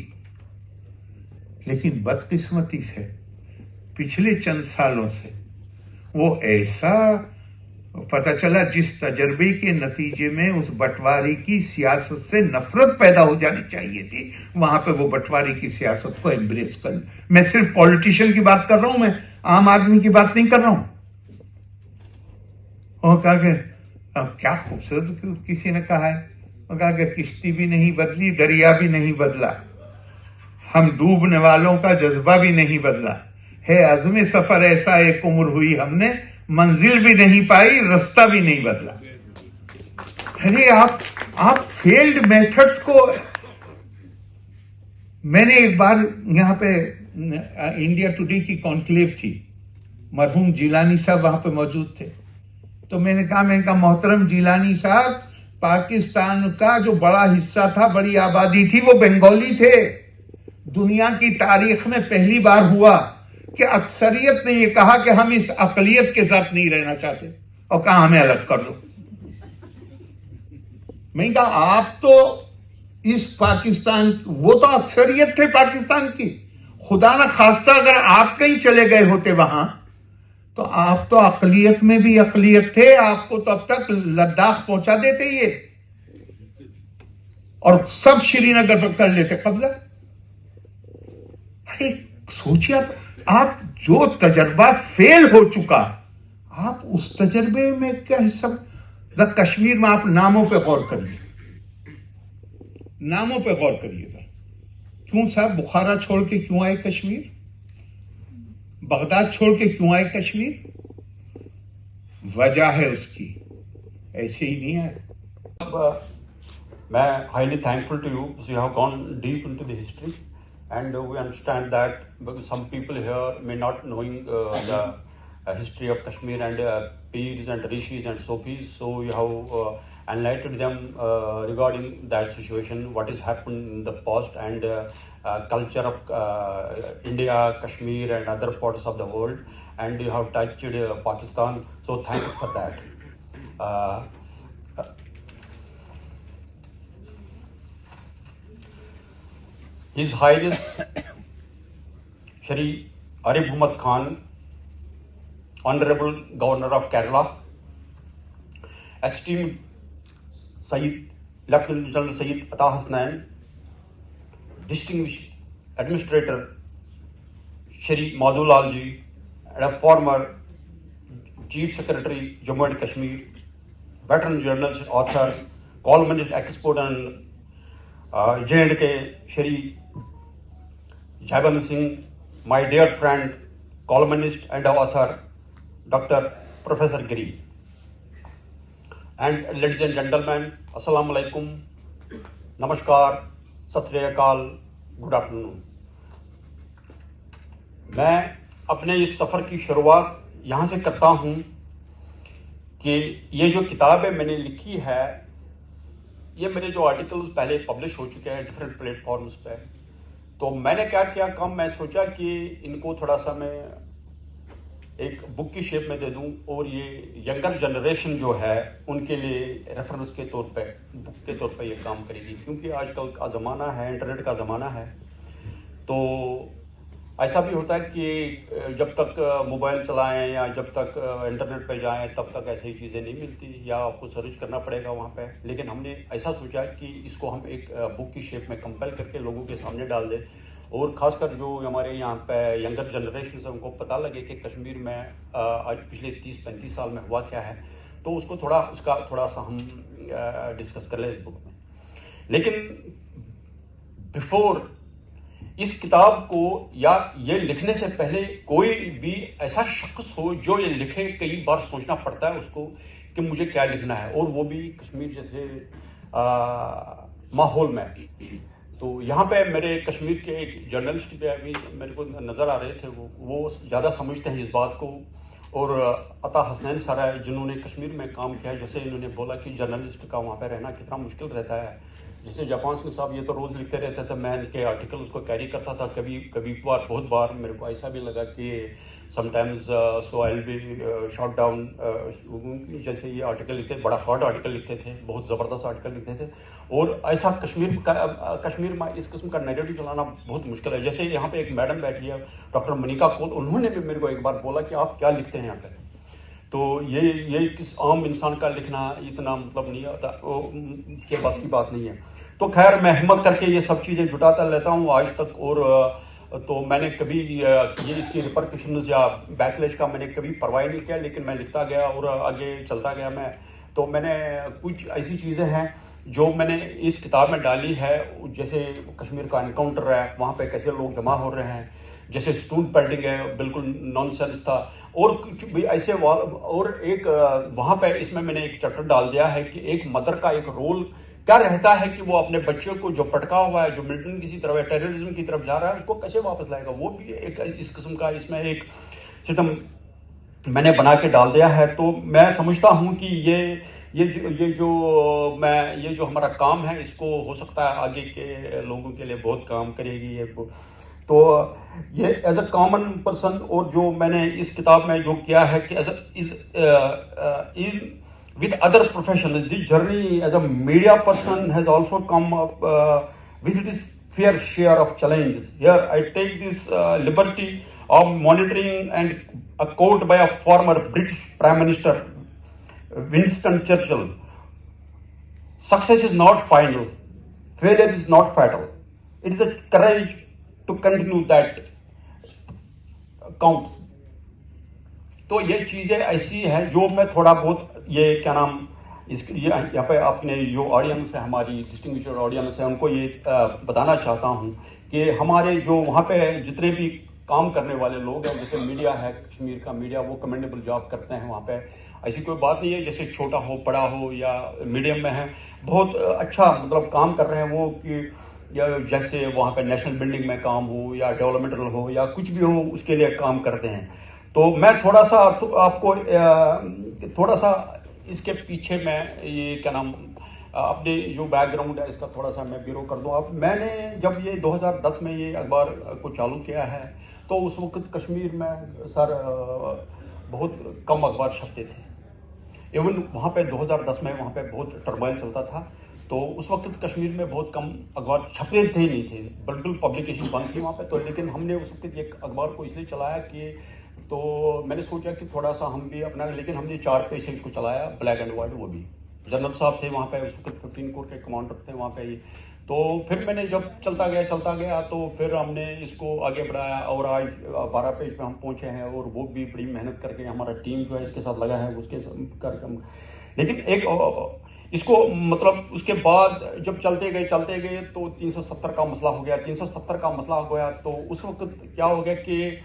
लेकिन बदकिस्मती से पिछले चंद सालों से वो ऐसा पता चला, जिस तजर्बे के नतीजे में उस बंटवारे की सियासत से नफरत पैदा हो जानी चाहिए थी, वहां पे वो बंटवारे की सियासत को एम्ब्रेस कर। मैं सिर्फ पॉलिटिशियन की बात कर रहा हूं, मैं आम आदमी की बात नहीं कर रहा हूं। और कहा कि क्या खूबसूरत किसी ने कहा है, और कहा कि किश्ती भी नहीं बदली, दरिया भी नहीं बदला, हम डूबने वालों का जज्बा भी नहीं बदला है, अज़्म सफर ऐसा एक उम्र हुई हमने, मंजिल भी नहीं पाई, रास्ता भी नहीं बदला। अरे आप फेल्ड मेथड्स को, मैंने एक बार यहाँ पे इंडिया टुडे की कॉन्क्लेव थी, मरहूम जिलानी साहब वहां पे मौजूद थे, तो मैंने कहा मोहतरम जिलानी साहब, पाकिस्तान का जो बड़ा हिस्सा था, बड़ी आबादी थी, वो बंगाली थे। दुनिया की तारीख में पहली बार हुआ कि अक्सरियत ने यह कहा कि हम इस अकलियत के साथ नहीं रहना चाहते, और कहा हमें अलग कर दो। मैं कहा आप तो इस पाकिस्तान, वो तो अक्सरियत थे पाकिस्तान की, खुदा न खास्ता अगर आप कहीं चले गए होते वहां, तो आप तो अकलियत में भी अकलियत थे, आपको तो अब तक लद्दाख पहुंचा देते ये, और सब श्रीनगर पर कर लेते कब्जा। अरे सोचिए आप जो तजर्बा फेल हो चुका, आप उस तजर्बे में क्या हिस्सा। कश्मीर में आप नामों पे गौर करिए, नामों पे गौर करिएगा। क्यों साहब बुखारा छोड़ के क्यों आए कश्मीर, बगदाद छोड़ के क्यों आए कश्मीर, वजह है उसकी, ऐसे ही नहीं आए। मैं highly thankful to you because you have gone deep into the history, and we understand that some people here may not knowing the history of Kashmir and peers and rishis and sofis, so you have enlightened them regarding that situation, what has happened in the past, and culture of India, Kashmir and other parts of the world, and you have touched Pakistan, so thanks for that. His Highness Shri Arif Muhammad Khan, Honorable Governor of Kerala, esteemed Sayyid Lieutenant General Sayyid Ata Hasnain, distinguished Administrator Shri Madhulal ji, and a former Chief Secretary Jammu and Kashmir, veteran journalist, author, columnist, expert, and J&K Shri Jaiban Singh, my dear friend, columnist and author, Dr. Professor Giri. And ladies and gentlemen, Assalamu alaikum, Namaskar, Sat Sri Akal, good afternoon. मैं अपने इस सफ़र की शुरुआत यहाँ से करता हूँ कि ये जो किताब है मैंने लिखी है, ये मेरे जो आर्टिकल्स पहले पब्लिश हो चुके हैं डिफरेंट प्लेटफॉर्म्स पे, तो मैंने क्या किया काम, मैं सोचा कि इनको थोड़ा सा मैं एक बुक की शेप में दे दूं और ये यंगर जनरेशन जो है उनके लिए रेफरेंस के तौर पे, बुक के तौर पे ये काम करेगी, क्योंकि आजकल का ज़माना है, इंटरनेट का ज़माना है। तो ऐसा भी होता है कि जब तक मोबाइल चलाएं या जब तक इंटरनेट पे जाएं तब तक ऐसी चीज़ें नहीं मिलती, या आपको सर्च करना पड़ेगा वहाँ पे। लेकिन हमने ऐसा सोचा कि इसको हम एक बुक की शेप में कंपाइल करके लोगों के सामने डाल दें, और ख़ासकर जो हमारे यहाँ पे यंगर जनरेशन है उनको पता लगे कि कश्मीर में आज पिछले 30-35 साल में हुआ क्या है, तो उसको उसका थोड़ा सा हम डिस्कस कर लें इस बुक में। लेकिन बिफोर इस किताब को या ये लिखने से पहले कोई भी ऐसा शख्स हो जो ये लिखे, कई बार सोचना पड़ता है उसको कि मुझे क्या लिखना है, और वो भी कश्मीर जैसे माहौल में। तो यहाँ पे मेरे कश्मीर के एक जर्नलिस्ट पे अभी मेरे को नज़र आ रहे थे, वो ज़्यादा समझते हैं इस बात को, और अता हसनैन सर है जिन्होंने कश्मीर में काम किया है। जैसे इन्होंने बोला कि जर्नलिस्ट का वहाँ पे रहना कितना मुश्किल रहता है, जैसे जापान सिंह साहब ये तो रोज़ लिखते रहते थे, मैं इनके आर्टिकल उसको कैरी करता था। कभी बार बहुत बार मेरे को ऐसा भी लगा कि sometimes so I will be shot down, जैसे ये आर्टिकल लिखते, बड़ा हार्ड आर्टिकल लिखते थे, बहुत ज़बरदस्त आर्टिकल लिखते थे, और ऐसा कश्मीर में इस किस्म का नैरेटिव चलाना बहुत मुश्किल है। जैसे यहाँ पे एक मैडम बैठी है डॉक्टर मनिका कोल, उन्होंने भी मेरे को एक बार बोला कि आप क्या लिखते हैं यहाँ पे, तो ये किस आम इंसान का लिखना इतना मतलब नहीं होता, के पास की बात नहीं है। तो खैर मैं हिम्मत करके ये सब चीज़ें जुटाता रहता हूँ आज तक, और तो मैंने कभी ये इसकी रिपरकशंस या बैकलैश का मैंने कभी परवाह नहीं किया, लेकिन मैं लिखता गया और आगे चलता गया मैं। तो मैंने कुछ ऐसी चीज़ें हैं जो मैंने इस किताब में डाली है, जैसे कश्मीर का एनकाउंटर है, वहाँ पे कैसे लोग जमा हो रहे हैं, जैसे स्टून पेल्टिंग है, बिल्कुल नॉनसेंस था, और कुछ भी ऐसे। और एक वहाँ पे इसमें मैंने एक चैप्टर डाल दिया है कि एक मदर का एक रोल क्या रहता है कि वो अपने बच्चों को जो पटका हुआ है, जो मिलिटेंट किसी तरफ है, टेररिज्म की तरफ जा रहा है, उसको कैसे वापस लाएगा। वो भी एक इस किस्म का इसमें एक सिस्टम मैंने बना के डाल दिया है। तो मैं समझता हूँ कि ये जो हमारा काम है, इसको हो सकता है आगे के लोगों के लिए बहुत काम करेगी ये। तो ये एज अ कॉमन पर्सन, और जो मैंने इस किताब में जो किया है कि with other professionals, this journey as a media person has also come up, which is fair share of challenges. Here I take this liberty of monitoring and a quote by a former British Prime Minister, Winston Churchill. Success is not final, failure is not fatal. It is a courage to continue that counts. तो ये चीज़ें ऐसी हैं जो मैं थोड़ा बहुत ये क्या नाम इस यहाँ पे अपने जो ऑडियंस है, हमारी डिस्टिंग्विश्ड ऑडियंस है, उनको ये बताना चाहता हूँ कि हमारे जो वहाँ पे जितने भी काम करने वाले लोग हैं, जैसे मीडिया है, कश्मीर का मीडिया, वो कमेंडेबल जॉब करते हैं वहाँ पे। ऐसी कोई बात नहीं है, जैसे छोटा हो बड़ा हो या मीडियम में है, बहुत अच्छा मतलब काम कर रहे हैं वो, कि या जैसे वहाँ पे नेशनल बिल्डिंग में काम हो या डेवलपमेंटल हो या कुछ भी हो, उसके लिए काम करते हैं। तो मैं थोड़ा सा आपको थोड़ा सा इसके पीछे मैं ये क्या नाम अपने जो बैकग्राउंड है इसका थोड़ा सा मैं ब्यूरो कर दूँ। अब मैंने जब ये 2010 में ये अखबार को चालू किया है तो उस वक्त कश्मीर में सर बहुत कम अखबार छपते थे। इवन वहाँ पे 2010 में वहाँ पे बहुत टर्मोइल चलता था, तो उस वक्त कश्मीर में बहुत कम अखबार छपते थे, नहीं थे, बिल्कुल पब्लिकेशन बंद थी वहाँ पे। तो लेकिन हमने उस वक्त एक अखबार को इसलिए चलाया कि तो मैंने सोचा कि थोड़ा सा हम भी अपना, लेकिन हमने 4 पेज को चलाया, ब्लैक एंड वाइट। वो भी जनरल साहब थे वहाँ पे, उस वक्त 15 कोर के कमांडर थे वहाँ पे ही। तो फिर मैंने जब चलता गया तो फिर हमने इसको आगे बढ़ाया और आज 12 पेज पे हम पहुँचे हैं। और वो भी बड़ी मेहनत करके हमारा टीम जो है इसके साथ लगा है, उसके करके। लेकिन एक इसको मतलब उसके बाद जब चलते गए तो 370 का मसला हो गया। 370 का मसला हो गया तो उस वक्त क्या हो गया कि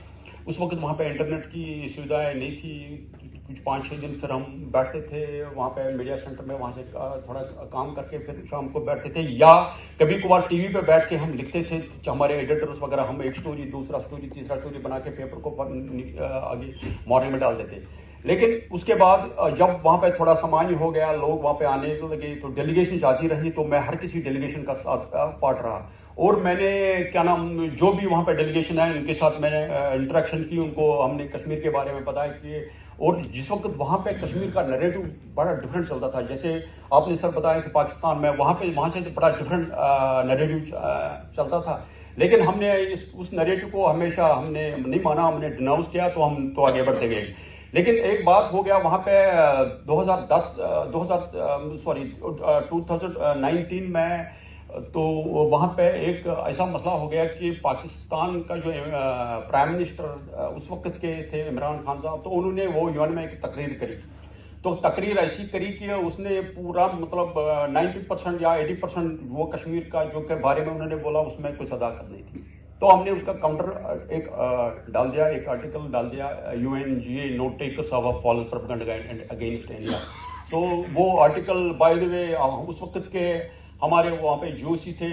उस वक्त वहाँ पे इंटरनेट की सुविधाएं नहीं थी। कुछ 5-6 दिन फिर हम बैठते थे वहाँ पे मीडिया सेंटर में, वहाँ से थोड़ा काम करके फिर शाम को बैठते थे, या कभी कभार टीवी पे बैठ के हम लिखते थे। हमारे एडिटर्स वगैरह, हम एक स्टोरी, दूसरा स्टोरी, तीसरा स्टोरी बना के पेपर को आगे मॉर्निंग में डाल देते। लेकिन उसके बाद जब वहाँ पे थोड़ा सामान्य हो गया, लोग वहाँ पे आने लगे, तो डेलीगेशन जाती रही, तो मैं हर किसी डेलीगेशन का साथ पार्ट रहा। और मैंने क्या नाम जो भी वहाँ पे डेलीगेशन है उनके साथ मैंने इंटरेक्शन की, उनको हमने कश्मीर के बारे में बताया कि, और जिस वक्त वहाँ पे कश्मीर का नैरेटिव बड़ा डिफरेंट चलता था, जैसे आपने सर बताया कि पाकिस्तान में वहाँ से बड़ा डिफरेंट नैरेटिव चलता था। लेकिन हमने उस नैरेटिव को हमेशा हमने नहीं माना, हमने डिनाउंस किया, तो हम तो आगे बढ़ते गए। लेकिन एक बात हो गया वहाँ पे 2019 में, तो वहाँ पे एक ऐसा मसला हो गया कि पाकिस्तान का जो प्राइम मिनिस्टर उस वक्त के थे इमरान खान साहब, तो उन्होंने वो यूएन में एक तकरीर करी। तो तकरीर ऐसी करी कि उसने पूरा मतलब 90% या 80% वो कश्मीर का जो के बारे में उन्होंने बोला उसमें कुछ अदा करनी थी। तो हमने उसका काउंटर एक डाल दिया, एक आर्टिकल डाल दिया, UNGA note takers of false propaganda against India. तो वो आर्टिकल बाय द वे उस वक्त के हमारे वहाँ पे GOC थे,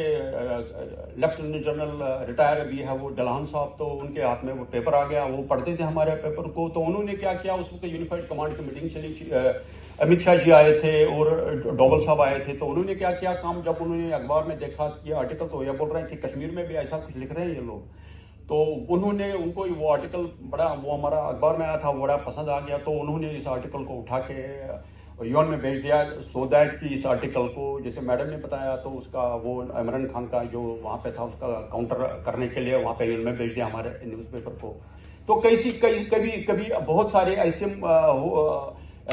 लेफ्टिनेंट जनरल रिटायर भी है वो डलहान साहब, तो उनके हाथ में वो पेपर आ गया, वो पढ़ते थे हमारे पेपर को। तो उन्होंने क्या किया, उस वक्त यूनिफाइड कमांड की मीटिंग चली, अमित शाह जी आए थे और डोवल साहब आए थे। तो उन्होंने क्या किया काम, जब उन्होंने अखबार में देखा कि आर्टिकल तो ये बोल रहे हैं कि कश्मीर में भी ऐसा कुछ लिख रहे हैं ये लोग, तो उन्होंने उनको वो आर्टिकल बड़ा, वो हमारा अखबार में आया था, बड़ा पसंद आ गया। तो उन्होंने इस आर्टिकल को उठा के यूएन में भेज दिया, सो दैट कि इस आर्टिकल को, जैसे मैडम ने बताया, तो उसका वो इमरान खान का जो वहाँ पे था उसका काउंटर करने के लिए वहाँ पे यूएन में भेज दिया हमारे न्यूज़पेपर को। तो कभी बहुत सारे ऐसे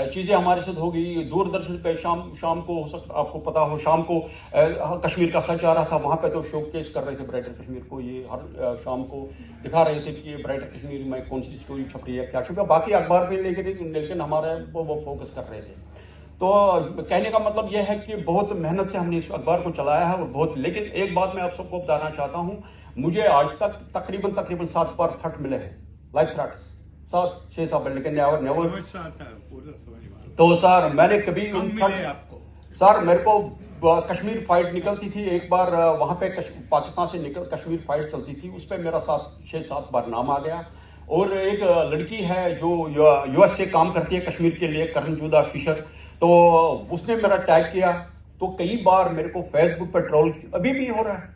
चीज़ें हमारे साथ हो गई। दूरदर्शन पे शाम को हो सकता आपको पता हो, शाम को कश्मीर का सच आ रहा था, वहाँ पे तो शोकेस कर रहे थे ब्राइटर कश्मीर को, ये हर शाम को दिखा रहे थे कि ये ब्राइटर कश्मीर में कौन सी स्टोरी छप रही है, क्या छुपा, बाकी अखबार पे लेकिन हमारे वो फोकस कर रहे थे। तो कहने का मतलब यह है कि बहुत मेहनत से हमने इस अखबार को चलाया है और बहुत। लेकिन एक बात मैं आप सबको बताना चाहता हूँ, मुझे आज तक तकरीबन 7 बार थ्रेट मिले हैं, लाइव थ्रेट्स, 6 लेकिन नेवर। तो सर मैंने कभी उन सर मेरे को कश्मीर फाइट निकलती थी, एक बार वहाँ पे पाकिस्तान से कश्मीर फाइट चलती थी, उस पर मेरा 6-7 बार नाम आ गया। और एक लड़की है जो US से काम करती है कश्मीर के लिए, करणजूदा फिशर, तो उसने मेरा टैग किया, तो कई बार मेरे को फेसबुक पर ट्रोल, अभी भी हो रहा है,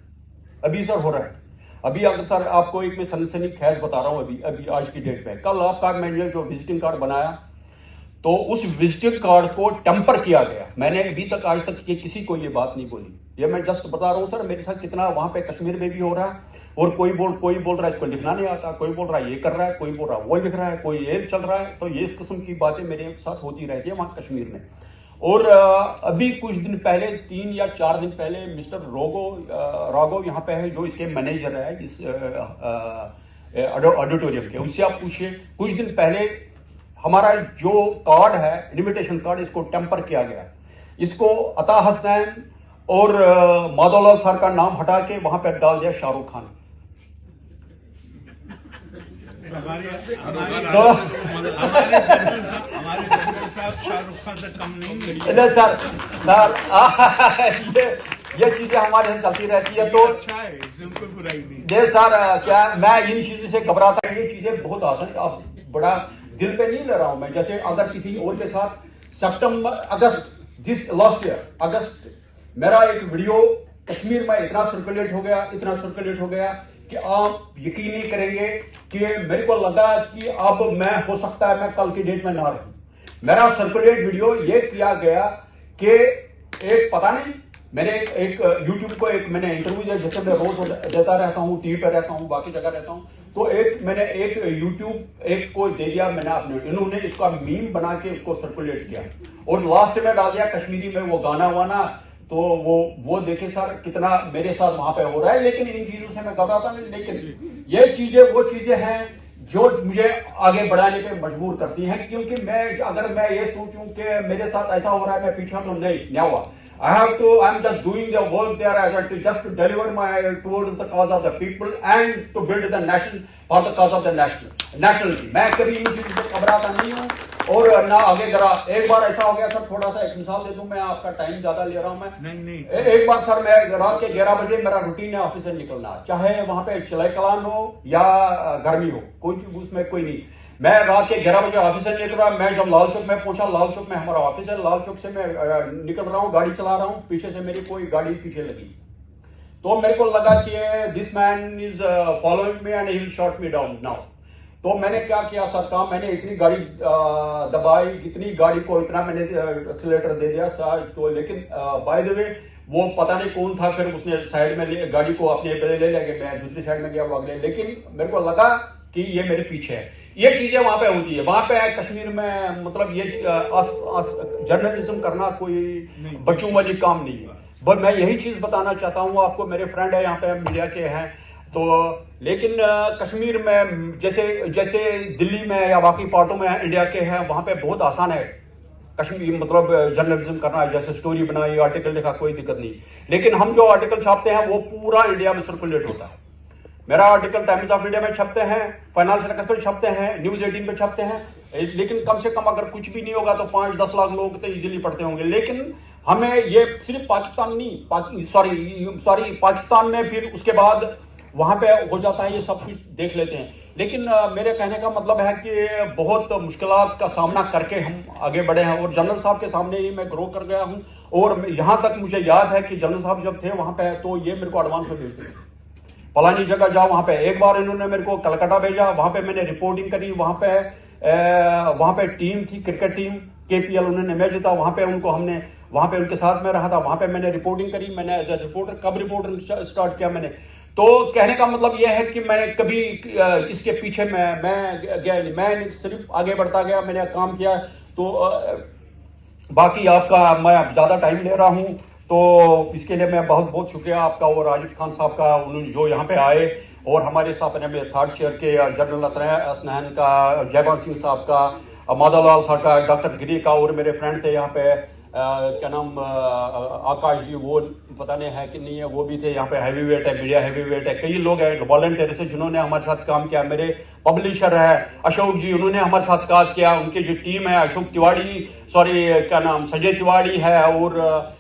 अभी सर हो रहा है। अभी अगर सर आपको एक मैं सनसनी खैज बता रहा हूँ, अभी आज की डेट में, कल आपका मैंने जो विजिटिंग कार्ड बनाया, तो उस विजिटिंग कार्ड को टेम्पर किया गया। मैंने अभी तक आज तक ये किसी को ये बात नहीं बोली, ये मैं जस्ट बता रहा हूँ सर मेरे साथ कितना वहां पे कश्मीर में भी हो रहा है। और कोई बोल रहा है इसको लिखना नहीं आता, कोई बोल रहा है ये कर रहा है, कोई बोल रहा है वो लिख रहा है, कोई ये चल रहा है। तो ये इस किस्म की बातें मेरे साथ होती रहती है वहां कश्मीर में। और अभी कुछ दिन पहले 3 या 4 दिन पहले मिस्टर राघव यहाँ पे है, जो इसके मैनेजर है इस ऑडिटोरियम के, उससे आप पूछिए। कुछ दिन पहले हमारा जो कार्ड है इनविटेशन कार्ड, इसको टेम्पर किया गया। इसको अता हसनैन और माधवलाल सर का नाम हटा के वहां पर डाल दिया शाहरुख खान। हमारे शाहरुख खान से कम नहीं सर ये चीजें हमारे साथ चलती रहती है। तो अच्छा है, इसमें कोई बुराई नहीं। ये सर क्या मैं इन चीजों से घबराता है, ये चीजें बहुत आसान, अब बड़ा दिल पे नहीं ले रहा हूं मैं। जैसे अगर किसी और के साथ दिस लास्ट ईयर अगस्त मेरा एक वीडियो कश्मीर में इतना सर्कुलेट हो गया कि आप यकीन नहीं करेंगे कि मेरे को लगा कि अब मैं हो सकता है मैं कल की डेट में ना रहूं। मेरा सर्कुलेट वीडियो ये किया गया कि एक पता नहीं मैंने एक यूट्यूब को मैंने इंटरव्यू दिया, जैसे मैं रोज देता रहता हूँ, टीवी पे रहता हूँ, बाकी जगह रहता हूँ। तो मैंने एक यूट्यूब को दे दिया मैंने अपने, इन्होंने इसका मीम बना के उसको सर्कुलेट किया और लास्ट में डाल दिया कश्मीरी में वो गाना वाना। तो वो देखे सर कितना मेरे साथ वहां पे हो रहा है। लेकिन इन चीजों से मैं घबराता नहीं, लेकिन ये चीजें वो चीजें हैं जो मुझे आगे बढ़ाने पे मजबूर करती हैं। क्योंकि अगर मैं ये सोचूं कि मेरे साथ ऐसा हो रहा है, मैं पीछे तो नहीं हुआ। I'm just doing the work there just to deliver towards the cause of the people and to build the nation for the cause of the nationality. मैं कभी इन चीजों से घबराता नहीं हूँ और ना आगे जरा। एक बार ऐसा हो गया सर, थोड़ा सा एक मिसाल दे दूं, मैं आपका टाइम ज्यादा ले रहा हूं मैं। नहीं। एक बार सर मैं रात के 11 बजे मेरा रूटीन है ऑफिस से निकलना, चाहे वहां पे चले कलान हो या गर्मी हो, कोई उसमें कोई नहीं। मैं रात के 11 बजे ऑफिस से निकल रहा, मैं जब लाल चौक में पहुंचा, लाल चौक में हमारा ऑफिस है, लाल चौक से मैं निकल रहा हूँ, गाड़ी चला रहा हूँ, पीछे से मेरी कोई गाड़ी पीछे लगी। तो मेरे को लगा कि this man is following me and he will shot me down now. तो मैंने क्या किया सर काम, मैंने इतनी गाड़ी दबाई, इतनी गाड़ी को इतना मैंने एक्सीलेटर दे दिया सर। तो लेकिन बाय द वे वो पता नहीं कौन था, फिर उसने साइड में गाड़ी को अपने ले लिया, मैं दूसरी साइड में गया वो अगले। लेकिन मेरे को लगा कि ये मेरे पीछे है। ये चीजें वहां पे होती है, वहां पे कश्मीर में मतलब ये जर्नलिज्म करना कोई बच्चों वाली काम नहीं है। बस मैं यही चीज बताना चाहता हूँ आपको, मेरे फ्रेंड है यहाँ पे मीडिया के हैं तो। लेकिन कश्मीर में जैसे दिल्ली में या बाकी पार्टों में इंडिया के हैं, वहां पे बहुत आसान है कश्मीर मतलब जर्नलिज्म करना। जैसे स्टोरी बनाई, आर्टिकल लिखा, कोई दिक्कत नहीं। लेकिन हम जो आर्टिकल छापते हैं वो पूरा इंडिया में सर्कुलेट होता है। मेरा आर्टिकल टाइम्स ऑफ इंडिया में छपते हैं, फाइनेंशियल एक्सप्रेस पे छपते हैं, न्यूज 18 पे छपते हैं। लेकिन कम से कम अगर कुछ भी नहीं होगा तो 5-10 लाख लोग तो इजीली पढ़ते होंगे। लेकिन हमें ये सिर्फ पाकिस्तान नहीं, सॉरी पाकिस्तान में फिर उसके बाद वहां पे हो जाता है, ये सब कुछ देख लेते हैं। लेकिन मेरे कहने का मतलब है कि बहुत मुश्किलात का सामना करके हम आगे बढ़े हैं और जनरल साहब के सामने ही मैं ग्रो कर गया हूं। और यहां तक मुझे याद है कि जनरल साहब जब थे वहां पे तो ये मेरे को एडवांस में भेजते थे, फलानी जगह जाओ वहां पे। एक बार इन्होंने मेरे को कलकत्ता भेजा, वहां पे मैंने रिपोर्टिंग करी। वहां पे टीम थी, क्रिकेट टीम KPL, उन्होंने मैच जीता, वहां पे उनके साथ में रहा था, वहां पे मैंने रिपोर्टिंग करी। मैंने एज ए रिपोर्टर कब रिपोर्टर स्टार्ट किया मैंने, तो कहने का मतलब यह है कि मैंने कभी इसके पीछे मैं गया नहीं, मैं सिर्फ आगे बढ़ता गया, मैंने काम किया। तो बाकी आपका मैं ज्यादा टाइम ले रहा हूं तो इसके लिए मैं बहुत बहुत शुक्रिया आपका और राजिद खान साहब का, उन्होंने जो यहाँ पे आए। और हमारे साथ में थर्ड शेयर के जनरल असनैन का, जयवंत सिंह साहब का, माधवलाल साहब का, डॉक्टर गिरी का, और मेरे फ्रेंड थे यहाँ पे क्या नाम आकाश जी, वो पता नहीं है कि नहीं है, वो भी थे यहाँ पे। हैवी वेट है, मीडिया हैवी वेट है, कई लोग हैं वॉलंटियर से जिन्होंने हमारे साथ काम किया। मेरे पब्लिशर है अशोक जी, उन्होंने हमारे साथ काम किया। उनकी जो टीम है, अशोक तिवाड़ी, क्या नाम संजय तिवाड़ी है, और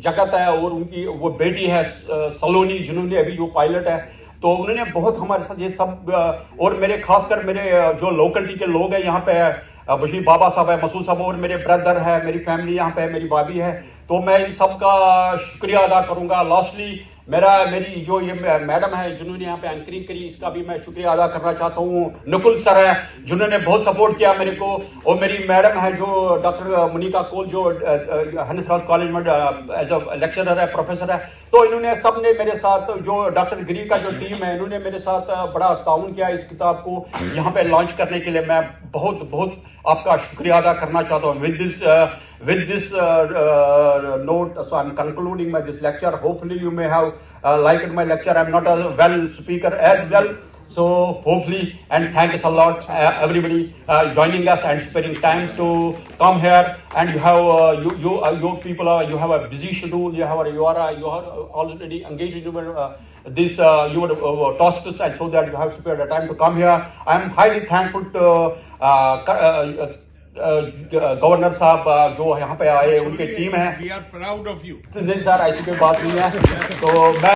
जगत है, और उनकी वो बेटी है सलोनी, जिन्होंने अभी जो पायलट है। तो उन्होंने बहुत हमारे साथ ये सब, और मेरे खासकर मेरे जो लोकलिटी के लोग हैं यहाँ पे, बशीर बाबा साहब है, मसूद साहब, और मेरे ब्रदर है, मेरी फैमिली यहाँ पे है, मेरी भाभी है। तो मैं इन सब का शुक्रिया अदा करूंगा। लास्टली मेरी जो ये मैडम है जिन्होंने यहाँ पे एंकरिंग करी, इसका भी मैं शुक्रिया अदा करना चाहता हूँ। नकुल सर है जिन्होंने बहुत सपोर्ट किया मेरे को, और मेरी मैडम है जो डॉक्टर मुनीका कोल जो हंसराज कॉलेज में एज अ लेक्चरर है, प्रोफेसर है। तो इन्होंने सब ने मेरे साथ, जो डॉक्टर गिरी का जो टीम है, इन्होंने मेरे साथ बड़ा ताउन किया इस किताब को यहाँ पे लॉन्च करने के लिए। मैं बहुत बहुत आपका शुक्रिया अदा करना चाहता हूँ। With this note, so I'm concluding this lecture. Hopefully you may have liked my lecture. I'm not a well speaker as well. So hopefully, and thanks a lot everybody joining us and sparing time to come here. And you have you people you have a busy schedule. You are already engaged in your this your tasks, and so that you have spared the time to come here. I am highly thankful to governor साहब जो यहाँ पे आए, उनकी team है। We are proud of you. नहीं sir, ऐसी कोई बात नहीं है। तो मैं